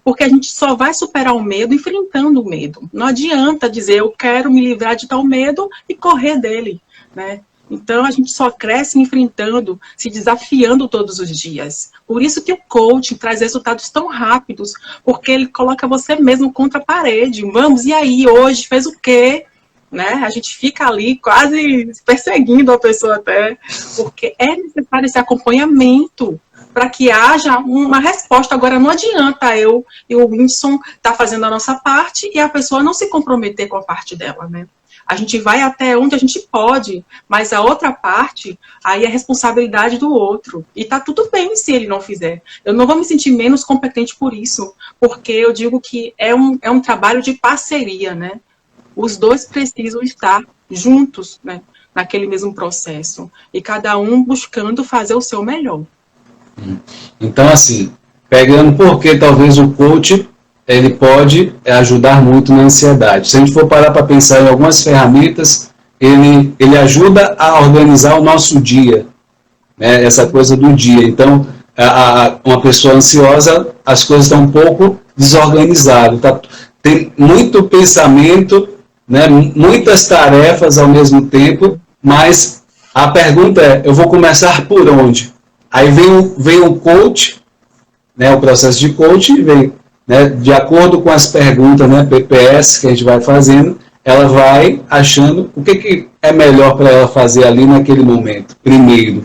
Porque a gente só vai superar o medo enfrentando o medo. Não adianta dizer, eu quero me livrar de tal medo e correr dele, né? Então, a gente só cresce enfrentando, se desafiando todos os dias. Por isso que o coaching traz resultados tão rápidos, porque ele coloca você mesmo contra a parede. Vamos, e aí, hoje, fez o quê? Né? A gente fica ali quase perseguindo a pessoa até, porque é necessário esse acompanhamento para que haja uma resposta. Agora, não adianta eu e o Wilson estar fazendo a nossa parte e a pessoa não se comprometer com a parte dela, né? A gente vai até onde a gente pode, mas a outra parte, aí é responsabilidade do outro. E tá tudo bem se ele não fizer. Eu não vou me sentir menos competente por isso, porque eu digo que é um trabalho de parceria, né? Os dois precisam estar juntos, né, naquele mesmo processo. E cada um buscando fazer o seu melhor. Então, assim, pegando porque talvez o coach ele pode ajudar muito na ansiedade. Se a gente for parar para pensar em algumas ferramentas ele ajuda a organizar o nosso dia, né? Essa coisa do dia. Então, uma pessoa ansiosa, as coisas estão um pouco desorganizadas. Tem muito pensamento, né? Muitas tarefas ao mesmo tempo, mas a pergunta é, eu vou começar por onde? Aí vem o coach, né? O processo de coaching vem, né? De acordo com as perguntas, né? PPS que a gente vai fazendo, ela vai achando o que é melhor para ela fazer ali naquele momento, primeiro.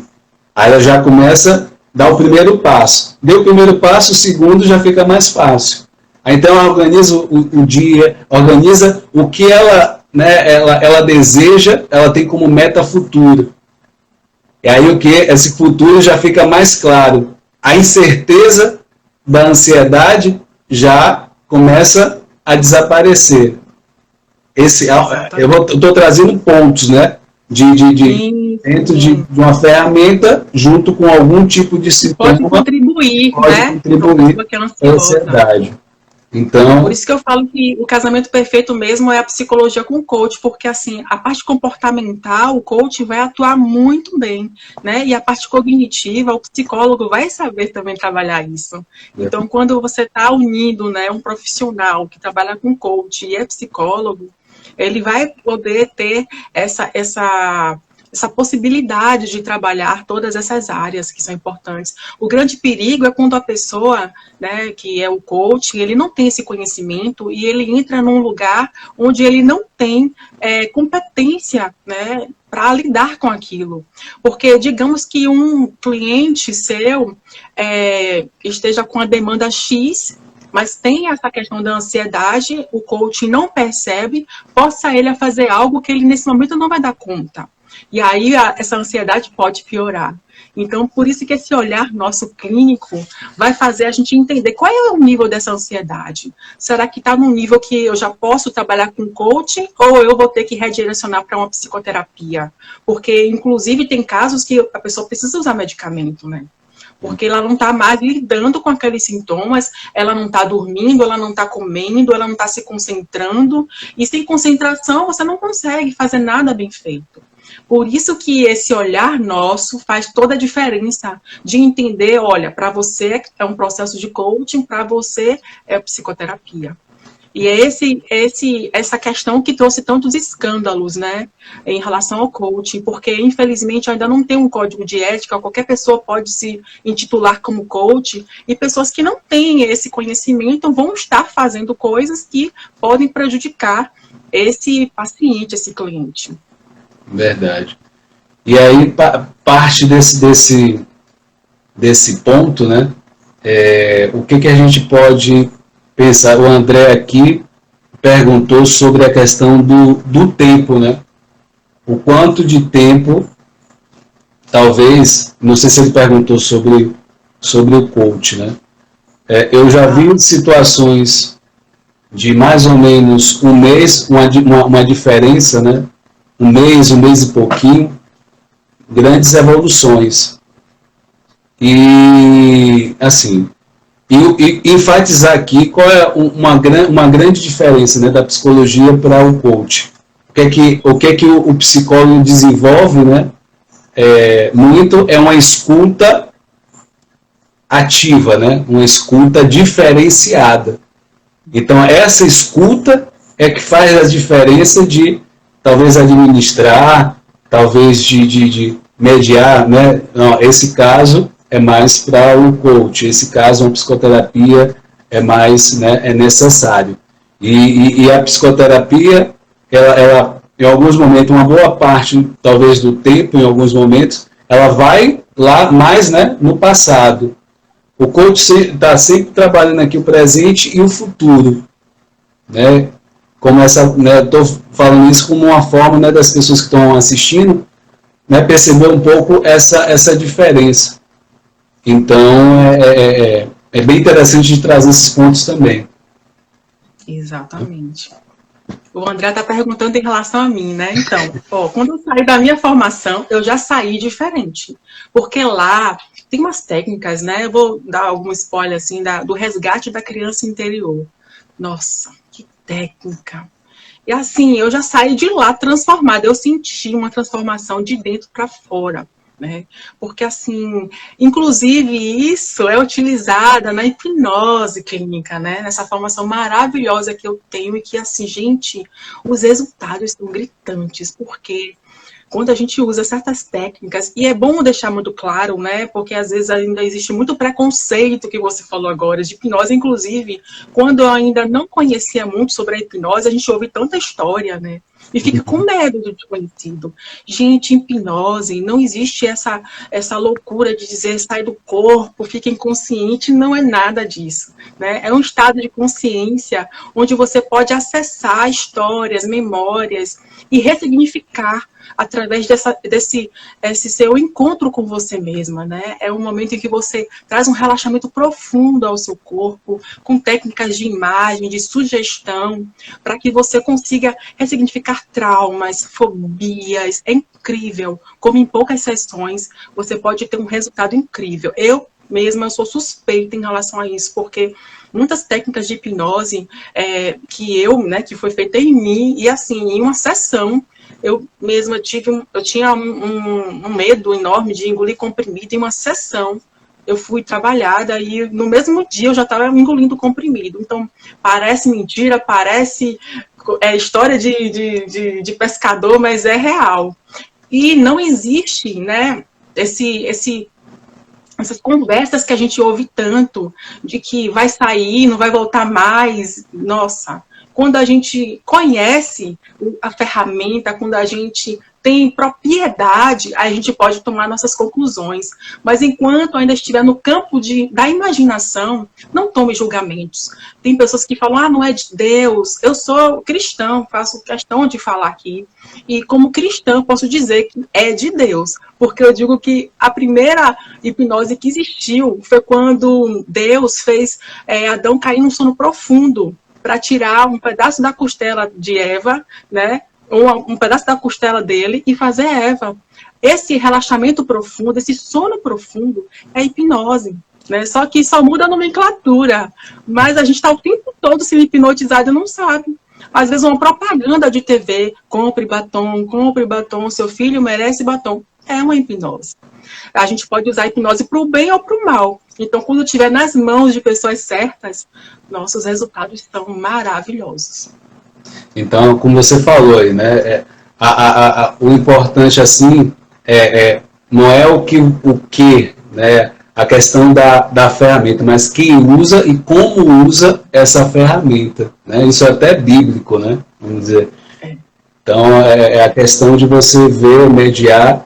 Aí ela já começa a dar o primeiro passo. Deu o primeiro passo, o segundo já fica mais fácil. Aí, então ela organiza o dia, organiza o que ela, né, ela deseja, ela tem como meta futura. E aí o que? Esse futuro já fica mais claro. A incerteza da ansiedade já começa a desaparecer. Eu estou trazendo pontos, né? Dentro de uma ferramenta, junto com algum tipo de sintoma. Pode contribuir, pode né? contribuir para a ansiedade. Então, por isso que eu falo que o casamento perfeito mesmo é a psicologia com o coach, porque assim, a parte comportamental, o coach vai atuar muito bem, né? E a parte cognitiva, o psicólogo vai saber também trabalhar isso. Então, quando você está unindo, né, um profissional que trabalha com coach e é psicólogo, ele vai poder ter essa possibilidade de trabalhar todas essas áreas que são importantes. O grande perigo é quando a pessoa, né, que é o coach, ele não tem esse conhecimento e ele entra num lugar onde ele não tem competência, né, para lidar com aquilo. Porque, digamos que um cliente seu esteja com a demanda X, mas tem essa questão da ansiedade, o coach não percebe, força ele a fazer algo que ele nesse momento não vai dar conta. E aí essa ansiedade pode piorar. Então, por isso que esse olhar nosso clínico vai fazer a gente entender qual é o nível dessa ansiedade. Será que está num nível que eu já posso trabalhar com coaching ou eu vou ter que redirecionar para uma psicoterapia? Porque, inclusive, tem casos que a pessoa precisa usar medicamento, né? Porque ela não está mais lidando com aqueles sintomas, ela não está dormindo, ela não está comendo, ela não está se concentrando. E sem concentração, você não consegue fazer nada bem feito. Por isso que esse olhar nosso faz toda a diferença de entender, olha, para você é um processo de coaching, para você é psicoterapia. E é essa questão que trouxe tantos escândalos, né, em relação ao coaching, porque, infelizmente, ainda não tem um código de ética, qualquer pessoa pode se intitular como coach, e pessoas que não têm esse conhecimento vão estar fazendo coisas que podem prejudicar esse paciente, esse cliente. Verdade. E aí, parte desse ponto, né, o que a gente pode pensar? O André aqui perguntou sobre a questão do tempo, né? O quanto de tempo, talvez, não sei se ele perguntou sobre o coach, né? Eu já vi situações de mais ou menos um mês, uma diferença, né? Um mês e pouquinho, grandes evoluções. E, assim, e enfatizar aqui qual é uma grande diferença, né, da psicologia para o coach. O que é que o psicólogo desenvolve, né, muito é uma escuta ativa, né, uma escuta diferenciada. Então, essa escuta é que faz a diferença de talvez administrar, talvez de mediar, né? Não, esse caso é mais para o coach, esse caso uma psicoterapia é mais, né, é necessário. E a psicoterapia, ela, em alguns momentos, uma boa parte, talvez do tempo, em alguns momentos, ela vai lá mais, né, no passado. O coach está sempre trabalhando aqui o presente e o futuro, né? Como né, estou falando isso como uma forma, né, das pessoas que estão assistindo, né, perceber um pouco essa diferença. Então, é bem interessante de trazer esses pontos também. Exatamente. O André está perguntando em relação a mim, né? Então, quando eu saí da minha formação, eu já saí diferente. Porque lá tem umas técnicas, né? Eu vou dar algum spoiler, assim, do resgate da criança interior. Nossa, que técnica! E assim, eu já saí de lá transformada, eu senti uma transformação de dentro para fora. Né? Porque, assim, inclusive isso é utilizada na hipnose clínica, né? Nessa formação maravilhosa que eu tenho e que, assim, gente, os resultados são gritantes, porque quando a gente usa certas técnicas, e é bom deixar muito claro, né? Porque às vezes ainda existe muito preconceito que você falou agora, de hipnose, inclusive, quando eu ainda não conhecia muito sobre a hipnose, a gente ouve tanta história, né? E fica com medo do desconhecido. Gente, em hipnose, não existe essa loucura de dizer sai do corpo, fica inconsciente, não é nada disso. Né? É um estado de consciência onde você pode acessar histórias, memórias e ressignificar através desse seu encontro com você mesma, né? É um momento em que você traz um relaxamento profundo ao seu corpo, com técnicas de imagem, de sugestão, para que você consiga ressignificar traumas, fobias. É incrível, como em poucas sessões você pode ter um resultado incrível. Eu mesma sou suspeita em relação a isso, porque muitas técnicas de hipnose que foi feita em mim, e assim, em uma sessão, eu mesma tinha um medo enorme de engolir comprimido em uma sessão. Eu fui trabalhada e no mesmo dia eu já estava engolindo comprimido. Então, parece mentira, parece história de pescador, mas é real. E não existe, né, essas conversas que a gente ouve tanto, de que vai sair, não vai voltar mais. Nossa, quando a gente conhece a ferramenta, quando a gente tem propriedade, a gente pode tomar nossas conclusões. Mas enquanto ainda estiver no campo da imaginação, não tome julgamentos. Tem pessoas que falam, não é de Deus. Eu sou cristão, faço questão de falar aqui. E como cristão, posso dizer que é de Deus. Porque eu digo que a primeira hipnose que existiu foi quando Deus fez Adão cair num sono profundo para tirar um pedaço da costela de Eva, né? Um pedaço da costela dele e fazer Eva. Esse relaxamento profundo, esse sono profundo é hipnose. Né? Só que só muda a nomenclatura. Mas a gente está o tempo todo sendo hipnotizado e não sabe. Às vezes uma propaganda de TV, compre batom, seu filho merece batom. É uma hipnose. A gente pode usar a hipnose para o bem ou para o mal. Então, quando estiver nas mãos de pessoas certas, nossos resultados são maravilhosos. Então, como você falou aí, né, o importante assim não é o que, né, a questão da ferramenta, mas quem usa e como usa essa ferramenta, né? Isso é até bíblico, né? Vamos dizer. Então, é a questão de você ver, mediar,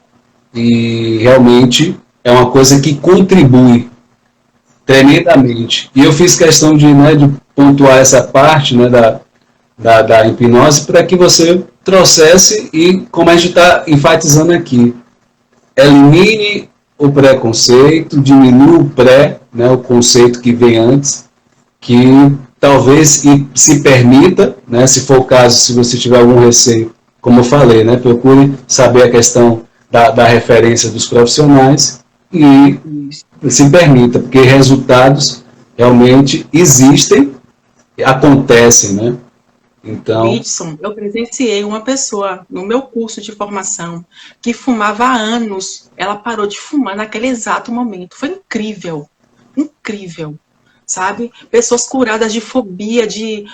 e realmente é uma coisa que contribui tremendamente. E eu fiz questão de pontuar essa parte, né, da hipnose para que você trouxesse e, como a gente está enfatizando aqui, elimine o preconceito, diminua o né, o conceito que vem antes, que talvez se permita, né, se for o caso, se você tiver algum receio, como eu falei, né, procure saber a questão da referência dos profissionais e se permita, porque resultados realmente existem, acontecem, né? Então, Whitson, eu presenciei uma pessoa no meu curso de formação que fumava há anos. Ela parou de fumar naquele exato momento. Foi incrível, incrível, sabe? Pessoas curadas de fobia de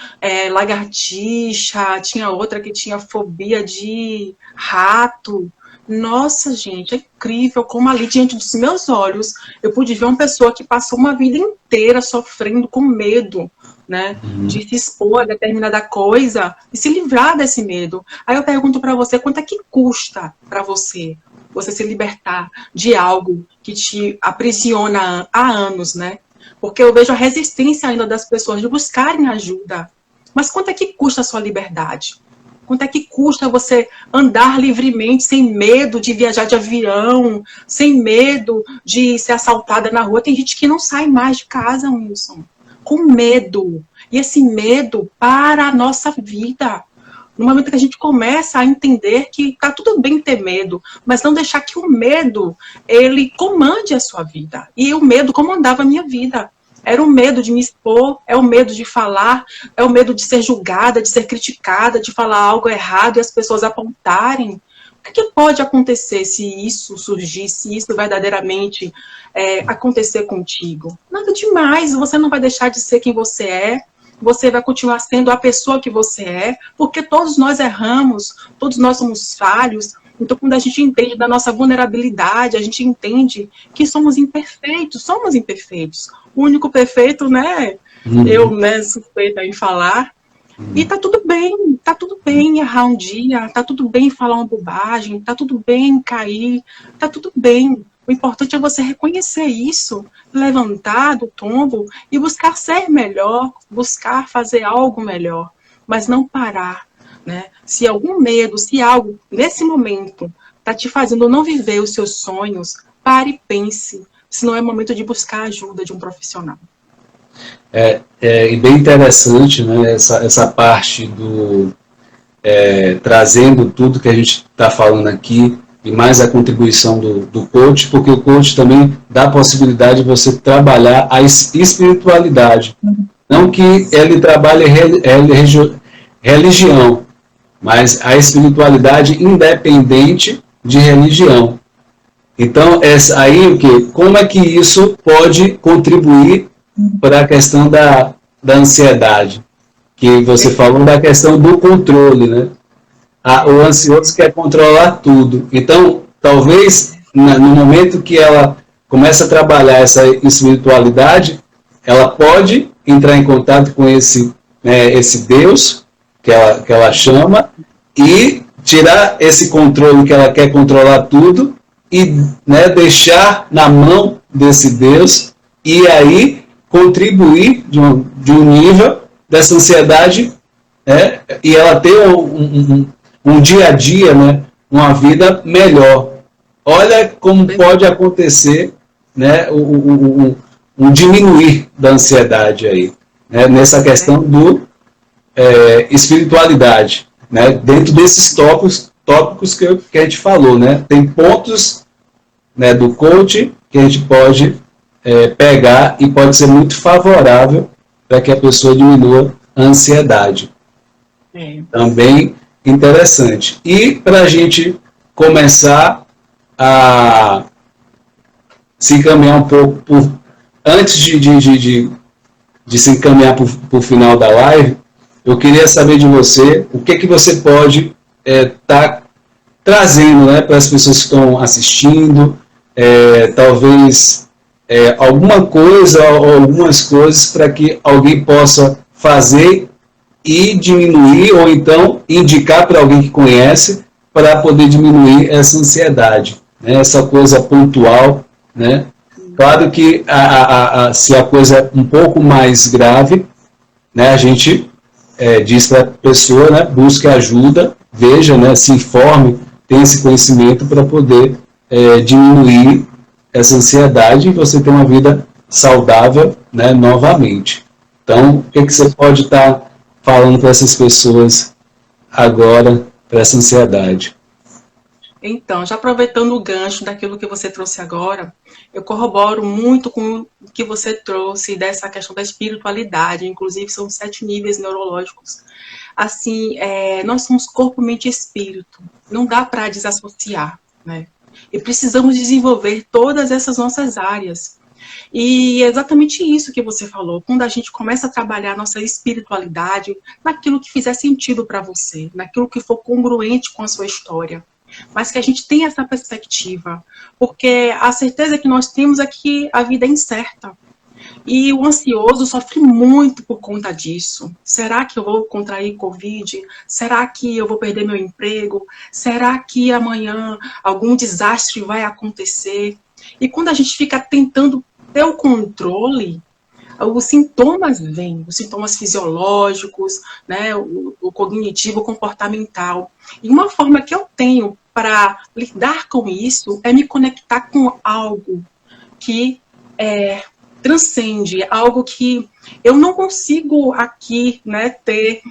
lagartixa, tinha outra que tinha fobia de rato. Nossa, gente, é incrível como ali diante dos meus olhos eu pude ver uma pessoa que passou uma vida inteira sofrendo com medo, né, de se expor a determinada coisa e se livrar desse medo. Aí eu pergunto para você, quanto é que custa para você se libertar de algo que te aprisiona há anos, né? Porque eu vejo a resistência ainda das pessoas de buscarem ajuda. Mas quanto é que custa a sua liberdade? Quanto é que custa você andar livremente, sem medo de viajar de avião, sem medo de ser assaltada na rua? Tem gente que não sai mais de casa, Wilson, com medo. E esse medo para a nossa vida. No momento que a gente começa a entender que está tudo bem ter medo, mas não deixar que o medo, ele comande a sua vida. E o medo comandava a minha vida. Era o medo de me expor, é o medo de falar, é o medo de ser julgada, de ser criticada, de falar algo errado e as pessoas apontarem. O que pode acontecer se isso surgir, se isso verdadeiramente acontecer contigo? Nada demais, você não vai deixar de ser quem você vai continuar sendo a pessoa que você é, porque todos nós erramos, todos nós somos falhos. Então, quando a gente entende da nossa vulnerabilidade, a gente entende que somos imperfeitos. O único perfeito, né? Eu, né, suspeita em falar. E tá tudo bem errar um dia, tá tudo bem falar uma bobagem, tá tudo bem cair, tá tudo bem. O importante é você reconhecer isso, levantar do tombo e buscar ser melhor, buscar fazer algo melhor, mas não parar, né? Se algum medo, se algo nesse momento está te fazendo não viver os seus sonhos, pare e pense, se não é momento de buscar a ajuda de um profissional. E bem interessante, né, essa parte do trazendo tudo que a gente está falando aqui e mais a contribuição do coach, porque o coach também dá a possibilidade de você trabalhar a espiritualidade. Não que ele trabalhe religião, mas a espiritualidade independente de religião. Então, aí o que? Como é que isso pode contribuir para a questão da ansiedade? Que você falou da questão do controle, né? O ansioso quer controlar tudo. Então, talvez, no momento que ela começa a trabalhar essa espiritualidade, ela pode entrar em contato com esse Deus que ela chama e tirar esse controle que ela quer controlar tudo e, né, deixar na mão desse Deus e aí contribuir de um nível dessa ansiedade, né, e ela ter um dia a dia, né, uma vida melhor. Olha como pode acontecer, né, um diminuir da ansiedade aí, né, nessa questão do espiritualidade, né, dentro desses tópicos que a gente falou, né, tem pontos, né, do coaching que a gente pode pegar e pode ser muito favorável para que a pessoa diminua a ansiedade. Também interessante. E para a gente começar a se encaminhar um pouco, antes de se encaminhar para o final da live, eu queria saber de você o que você pode estar trazendo, né, para as pessoas que estão assistindo, talvez alguma coisa ou algumas coisas para que alguém possa fazer e diminuir, ou então indicar para alguém que conhece para poder diminuir essa ansiedade, né, essa coisa pontual, né? Claro que se a coisa é um pouco mais grave, né, a gente diz para a pessoa, né, busque ajuda, veja, né, se informe, tenha esse conhecimento para poder diminuir essa ansiedade e você ter uma vida saudável, né, novamente. Então, o que você pode estar falando para essas pessoas agora, para essa ansiedade? Então, já aproveitando o gancho daquilo que você trouxe agora, eu corroboro muito com o que você trouxe dessa questão da espiritualidade, inclusive são 7 níveis neurológicos. Assim, nós somos corpo, mente e espírito, não dá para desassociar, né? E precisamos desenvolver todas essas nossas áreas. E é exatamente isso que você falou, quando a gente começa a trabalhar a nossa espiritualidade, naquilo que fizer sentido para você, naquilo que for congruente com a sua história, mas que a gente tenha essa perspectiva, porque a certeza que nós temos é que a vida é incerta. E o ansioso sofre muito por conta disso. Será que eu vou contrair Covid? Será que eu vou perder meu emprego? Será que amanhã algum desastre vai acontecer? E quando a gente fica tentando ter o controle, os sintomas vêm, os sintomas fisiológicos, né, o cognitivo, o comportamental. E uma forma que eu tenho para lidar com isso é me conectar com algo que transcende, algo que eu não consigo aqui, né, ter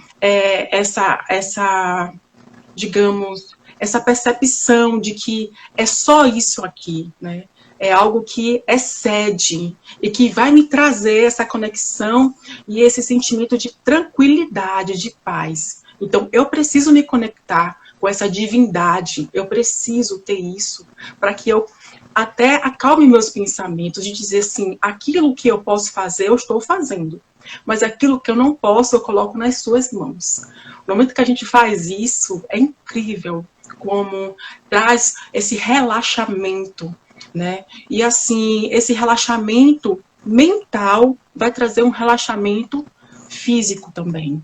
digamos, essa percepção de que é só isso aqui, né? é algo que excede e que vai me trazer essa conexão e esse sentimento de tranquilidade, de paz. Então, eu preciso me conectar com essa divindade, eu preciso ter isso para que eu até acalme meus pensamentos, de dizer assim, aquilo que eu posso fazer, eu estou fazendo. Mas aquilo que eu não posso, eu coloco nas suas mãos. No momento que a gente faz isso, é incrível como traz esse relaxamento, né? E assim, esse relaxamento mental vai trazer um relaxamento físico também.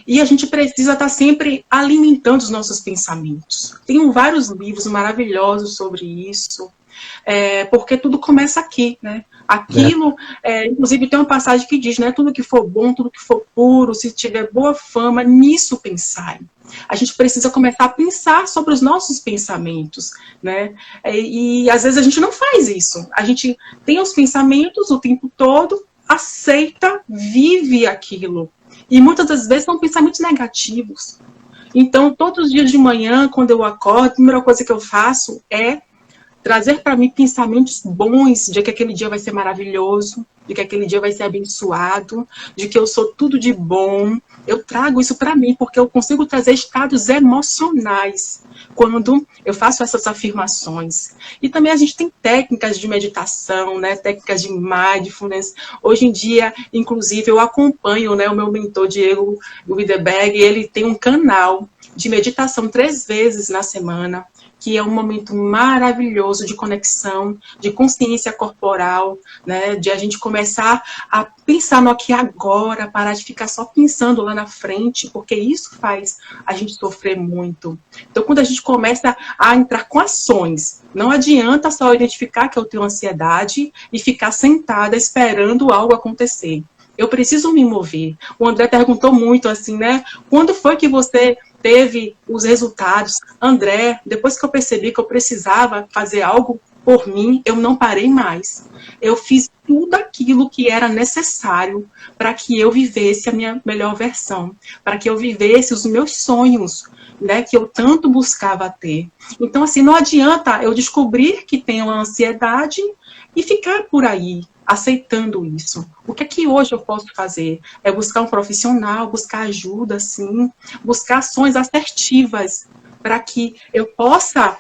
E a gente precisa estar sempre alimentando os nossos pensamentos. Tem vários livros maravilhosos sobre isso, porque tudo começa aqui, né? Aquilo, inclusive tem uma passagem que diz, né? Tudo que for bom, tudo que for puro, se tiver boa fama, nisso pensai. A gente precisa começar a pensar sobre os nossos pensamentos, né? E às vezes a gente não faz isso. A gente tem os pensamentos o tempo todo, aceita, vive aquilo. E muitas das vezes são pensamentos negativos. Então, todos os dias de manhã, quando eu acordo, a primeira coisa que eu faço é trazer para mim pensamentos bons, de que aquele dia vai ser maravilhoso, de que aquele dia vai ser abençoado, de que eu sou tudo de bom. Eu trago isso para mim, porque eu consigo trazer estados emocionais quando eu faço essas afirmações. E também a gente tem técnicas de meditação, né, técnicas de mindfulness. Hoje em dia, inclusive, eu acompanho, né, o meu mentor, Diego Widerberg, ele tem um canal de meditação 3 vezes na semana, que é um momento maravilhoso de conexão, de consciência corporal, né, de a gente começar a pensar no aqui e agora, parar de ficar só pensando lá na frente, porque isso faz a gente sofrer muito. Então, quando a gente começa a entrar com ações, não adianta só identificar que eu tenho ansiedade e ficar sentada esperando algo acontecer. Eu preciso me mover. O André perguntou muito assim, né? Quando foi que você teve os resultados? André, depois que eu percebi que eu precisava fazer algo por mim, eu não parei mais. Eu fiz tudo aquilo que era necessário para que eu vivesse a minha melhor versão, para que eu vivesse os meus sonhos, né, que eu tanto buscava ter. Então, assim, não adianta eu descobrir que tenho ansiedade e ficar por aí, aceitando isso. O que é que hoje eu posso fazer? É buscar um profissional, buscar ajuda, sim, buscar ações assertivas para que eu possa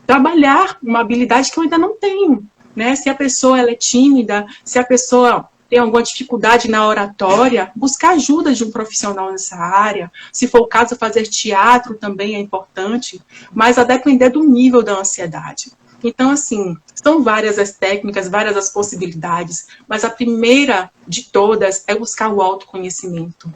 trabalhar uma habilidade que eu ainda não tenho, né? Se a pessoa ela é tímida, se a pessoa tem alguma dificuldade na oratória, buscar ajuda de um profissional nessa área. Se for o caso, fazer teatro também é importante, mas a depender do nível da ansiedade. Então, assim, são várias as técnicas, várias as possibilidades, mas a primeira de todas é buscar o autoconhecimento.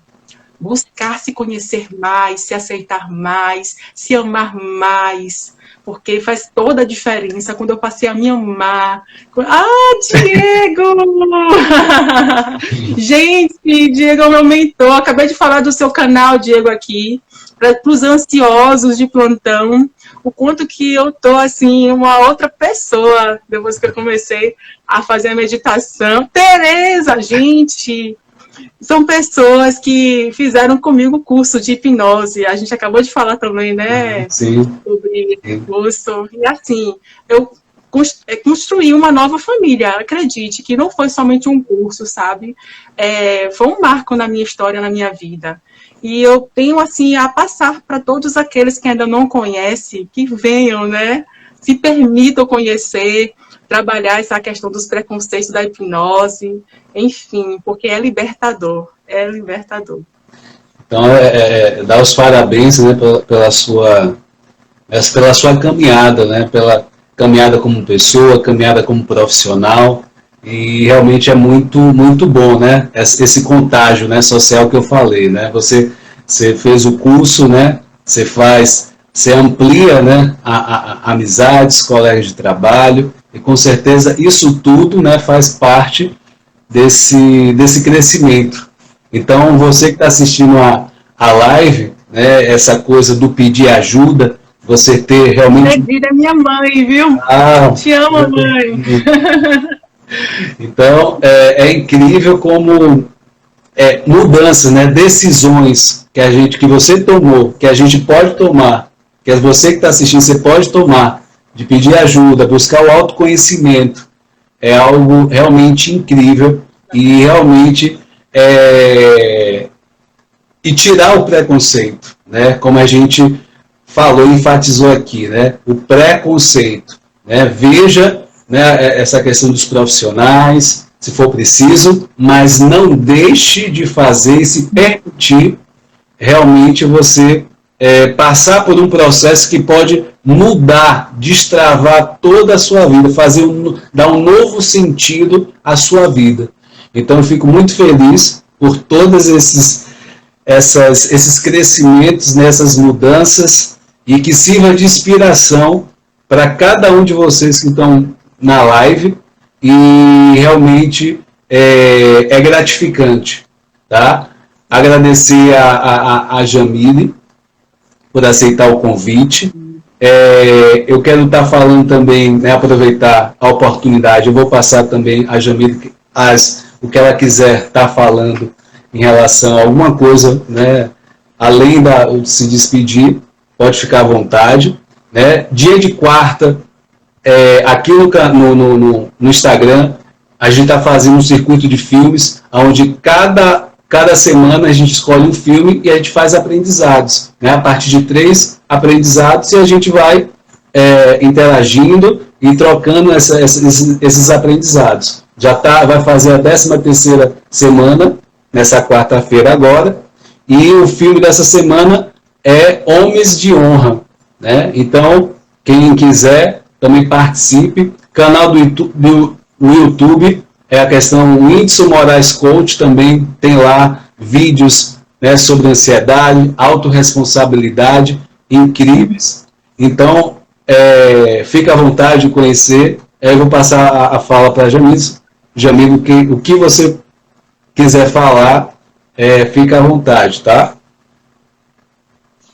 Buscar se conhecer mais, se aceitar mais, se amar mais, porque faz toda a diferença quando eu passei a me amar. Ah, Diego! Gente, Diego é o meu mentor. Acabei de falar do seu canal, Diego, aqui, para os ansiosos de plantão. O quanto que eu tô, assim, uma outra pessoa depois que eu comecei a fazer a meditação. Tereza, gente, são pessoas que fizeram comigo o curso de hipnose. A gente acabou de falar também, né? Sim. Sobre o curso. E assim, eu construí uma nova família. Acredite que não foi somente um curso, sabe? Foi um marco na minha história, na minha vida. E eu tenho, assim, a passar para todos aqueles que ainda não conhecem, que venham, né? Se permitam conhecer, trabalhar essa questão dos preconceitos da hipnose, enfim, porque é libertador, é libertador. Então, dar os parabéns, né, pela sua caminhada, né, pela caminhada como pessoa, caminhada como profissional, e realmente é muito, muito bom, né, esse contágio, né, social que eu falei, né, você fez o curso, né, você amplia, né, amizades, colegas de trabalho, e com certeza isso tudo, né, faz parte desse crescimento. Então, você que está assistindo a live, né, essa coisa do pedir ajuda, você ter realmente... Pedir é minha mãe, viu? Te amo, mãe. Então, é incrível como mudanças, né, decisões que você tomou, que a gente pode tomar, que você que está assistindo, você pode tomar, de pedir ajuda, buscar o autoconhecimento, é algo realmente incrível e realmente e tirar o preconceito, né? Como a gente falou e enfatizou aqui, né? O preconceito, né? Veja, né, essa questão dos profissionais, se for preciso, mas não deixe de fazer e se permitir realmente você passar por um processo que pode mudar, destravar toda a sua vida, dar um novo sentido à sua vida. Então eu fico muito feliz por todos esses crescimentos, nessas mudanças, e que sirva de inspiração para cada um de vocês que estão na live, e realmente é gratificante, tá? Agradecer a Jamile por aceitar o convite. Eu quero estar falando também, né, aproveitar a oportunidade, eu vou passar também a Jamile o que ela quiser estar falando em relação a alguma coisa, né, além de se despedir, pode ficar à vontade. Né? Dia de quarta, aqui no Instagram, a gente está fazendo um circuito de filmes, onde cada semana a gente escolhe um filme e a gente faz aprendizados, né? A partir de 3 aprendizados, e a gente vai interagindo e trocando esses aprendizados. Vai fazer a 13ª semana, nessa quarta-feira agora, e o filme dessa semana é Homens de Honra. Né? Então, quem quiser, também participe. Canal do YouTube, a questão Whindersson Moraes Coach, também tem lá vídeos, né, sobre ansiedade, autorresponsabilidade, incríveis. Então, fica à vontade de conhecer. Eu vou passar a fala para a Jamile, o que você quiser falar, fica à vontade, tá?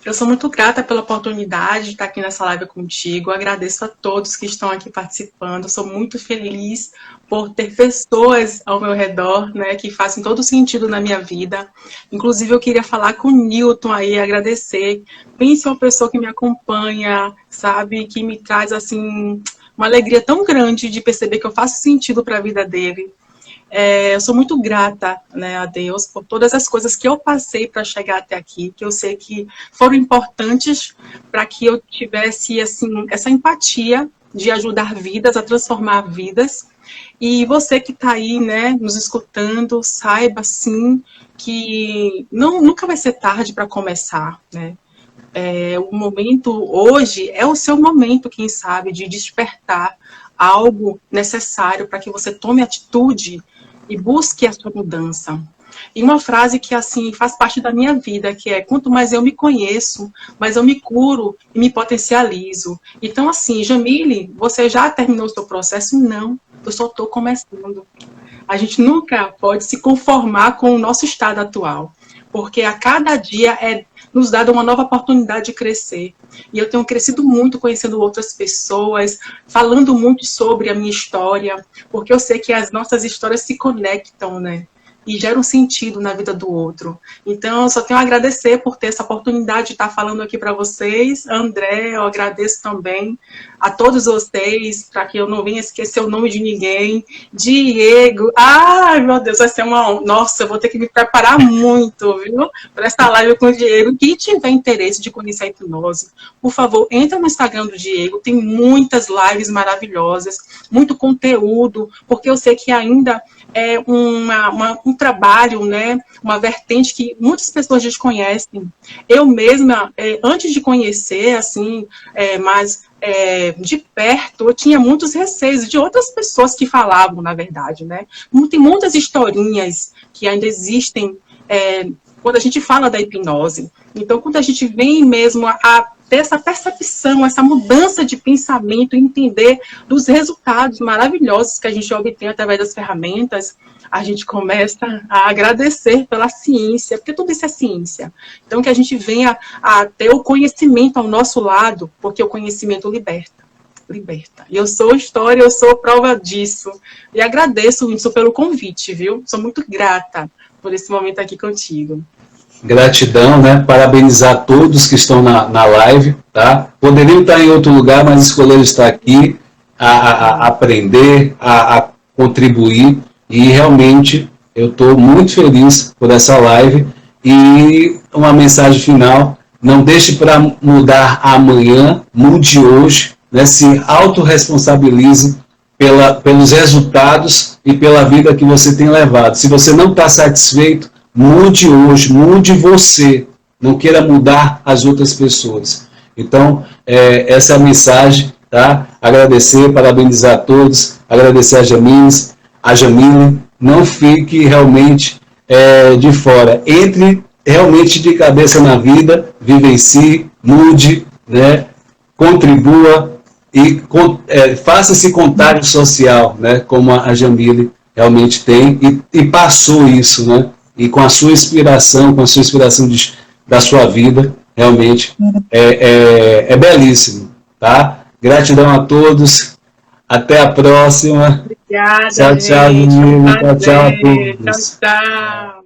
Eu sou muito grata pela oportunidade de estar aqui nessa live contigo. Agradeço a todos que estão aqui participando. Sou muito feliz por ter pessoas ao meu redor, né, que fazem todo sentido na minha vida. Inclusive, eu queria falar com o Newton aí, agradecer. Pense uma pessoa que me acompanha, sabe, que me traz, assim, uma alegria tão grande de perceber que eu faço sentido para a vida dele. Eu sou muito grata, né, a Deus por todas as coisas que eu passei para chegar até aqui, que eu sei que foram importantes para que eu tivesse, assim, essa empatia de ajudar vidas, a transformar vidas. E você que está aí, né, nos escutando, saiba, sim, que nunca vai ser tarde para começar, né? O momento hoje é o seu momento, quem sabe, de despertar algo necessário para que você tome atitude e busque a sua mudança. E uma frase que, assim, faz parte da minha vida, que é: quanto mais eu me conheço, mais eu me curo e me potencializo. Então, assim, Jamile, você já terminou o seu processo? Não, eu só estou começando. A gente nunca pode se conformar com o nosso estado atual, porque a cada dia nos dado uma nova oportunidade de crescer. E eu tenho crescido muito conhecendo outras pessoas, falando muito sobre a minha história, porque eu sei que as nossas histórias se conectam, né? E geram sentido na vida do outro. Então, eu só tenho a agradecer por ter essa oportunidade de estar falando aqui para vocês. André, eu agradeço também a todos vocês, para que eu não venha esquecer o nome de ninguém. Diego, ai meu Deus, vai ser uma honra. Nossa, eu vou ter que me preparar muito, viu? Para essa live com o Diego. Quem tiver interesse de conhecer a hipnose, por favor, entra no Instagram do Diego, tem muitas lives maravilhosas, muito conteúdo, porque eu sei que ainda é um trabalho, né, uma vertente que muitas pessoas desconhecem. Eu mesma, antes de conhecer, assim, mas de perto, eu tinha muitos receios de outras pessoas que falavam, na verdade, né? Tem muitas historinhas que ainda existem quando a gente fala da hipnose. Então, quando a gente vem mesmo a ter essa percepção, essa mudança de pensamento, entender dos resultados maravilhosos que a gente obtém através das ferramentas, a gente começa a agradecer pela ciência, porque tudo isso é ciência. Então, que a gente venha a ter o conhecimento ao nosso lado, porque o conhecimento liberta. Liberta. E eu sou história, eu sou prova disso. E agradeço, Whindersson, pelo convite, viu? Sou muito grata por esse momento aqui contigo. Gratidão, né? Parabenizar todos que estão na live, tá? Poderiam estar em outro lugar, mas escolheram estar aqui a aprender, a contribuir, e realmente eu estou muito feliz por essa live. E uma mensagem final: não deixe para mudar amanhã, mude hoje, né? Se autorresponsabilize pelos resultados e pela vida que você tem levado. Se você não está satisfeito, mude hoje, mude você, não queira mudar as outras pessoas. Então, essa é a mensagem, tá? Agradecer, parabenizar a todos, agradecer a Jamile, não fique realmente de fora, entre realmente de cabeça na vida, vivencie, mude, né? Contribua e faça esse contágio social, né? Como a Jamile realmente tem e passou isso, né? E com a sua inspiração, da sua vida, realmente é belíssimo, tá? Gratidão a todos, até a próxima. Obrigada, Tchau, tchau, gente. Jamile. Um Tchau, tchau a prazer. todos. Tchau, tchau.